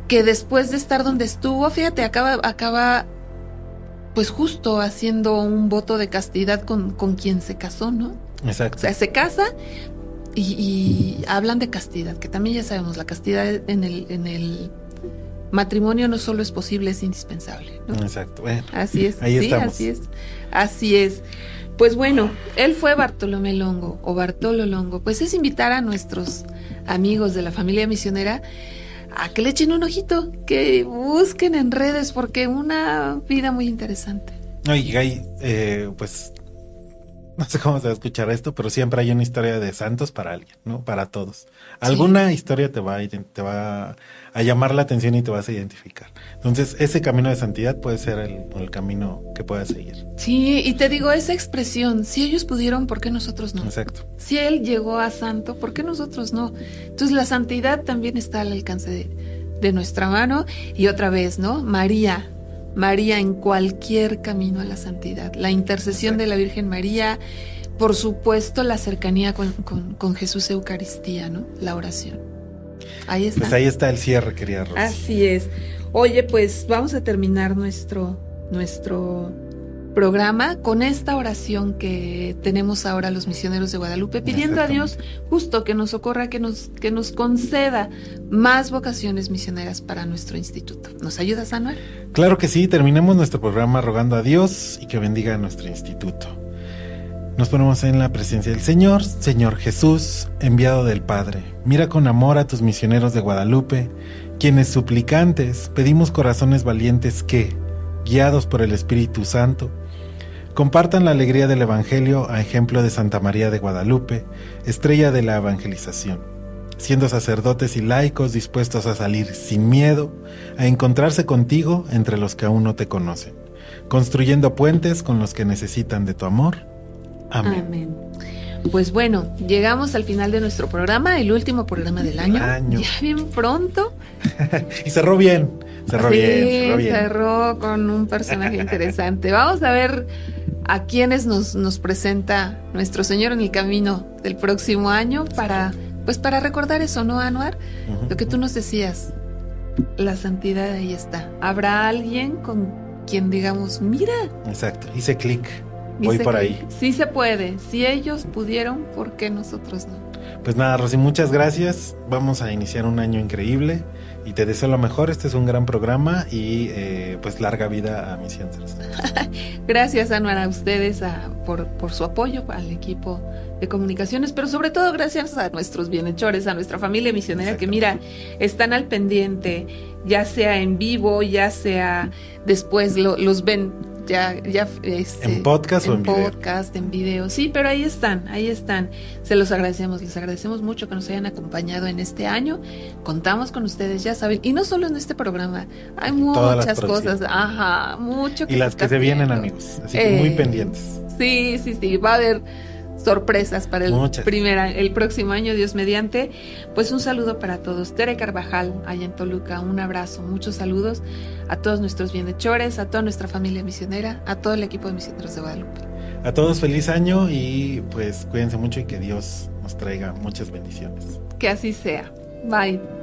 que después de estar donde estuvo, fíjate, acaba pues justo haciendo un voto de castidad con quien se casó, ¿no? Exacto. O sea, se casa y hablan de castidad, que también ya sabemos, la castidad en el matrimonio no solo es posible, es indispensable, ¿no? Exacto. Bueno, así es. Ahí estamos. Así es. Pues bueno, él fue Bartolomé Longo o Bartolo Longo. Pues es invitar a nuestros amigos de la familia misionera a que le echen un ojito, que busquen en redes, porque una vida muy interesante. Y hay, pues, no sé cómo se va a escuchar esto, pero siempre hay una historia de santos para alguien, ¿no? Para todos. Alguna historia te va a llamar la atención y te vas a identificar. Entonces, ese camino de santidad puede ser el camino que puedas seguir. Sí, y te digo, esa expresión, si ellos pudieron, ¿por qué nosotros no? Exacto. Si él llegó a santo, ¿por qué nosotros no? Entonces, la santidad también está al alcance de nuestra mano. Y otra vez, ¿no? María en cualquier camino a la santidad. La intercesión de la Virgen María, por supuesto, la cercanía con Jesús Eucaristía, ¿no? La oración. Ahí está. Pues ahí está el cierre, querida Rosy. Así es. Oye, pues vamos a terminar nuestro programa con esta oración que tenemos ahora los misioneros de Guadalupe, pidiendo a Dios justo que nos socorra, que nos conceda más vocaciones misioneras para nuestro instituto. ¿Nos ayudas, Anuar? Claro que sí, terminemos nuestro programa rogando a Dios y que bendiga a nuestro instituto. Nos ponemos en la presencia del Señor. Señor Jesús, enviado del Padre, mira con amor a tus misioneros de Guadalupe, quienes suplicantes pedimos corazones valientes que, guiados por el Espíritu Santo, compartan la alegría del Evangelio a ejemplo de Santa María de Guadalupe, estrella de la evangelización, siendo sacerdotes y laicos dispuestos a salir sin miedo, a encontrarse contigo entre los que aún no te conocen, construyendo puentes con los que necesitan de tu amor. Amén. Amén. Pues bueno, llegamos al final de nuestro programa, el último programa del año. Ya bien pronto. Y cerró bien. Cerró con un personaje interesante. Vamos a ver a quienes nos presenta nuestro Señor en el camino del próximo año para recordar eso, ¿no, Anuar? Lo que tú nos decías, la santidad ahí está. Habrá alguien con quien digamos, mira. Exacto, hice clic. Voy por ahí. Sí se puede. Si ellos pudieron, ¿por qué nosotros no? Pues nada, Rosy, muchas gracias. Vamos a iniciar un año increíble y te deseo lo mejor. Este es un gran programa y pues larga vida a Misión Celeste. Gracias, Anuar, a ustedes por su apoyo al equipo de comunicaciones, pero sobre todo gracias a nuestros bienhechores, a nuestra familia misionera que mira, están al pendiente, ya sea en vivo, ya sea después los ven. Ya en podcast o en podcast, en video. Sí, pero ahí están. Se los agradecemos, les agradecemos mucho que nos hayan acompañado en este año. Contamos con ustedes, ya saben, y no solo en este programa, hay muchas cosas, mucho que y las que se vienen, amigos, así que muy pendientes. Sí, va a haber sorpresas para el Muchas. el próximo año, Dios mediante. Pues un saludo para todos. Tere Carvajal, allá en Toluca, un abrazo, muchos saludos a todos nuestros bienhechores, a toda nuestra familia misionera, a todo el equipo de Misioneros de Guadalupe. A todos feliz año y pues cuídense mucho y que Dios nos traiga muchas bendiciones. Que así sea. Bye.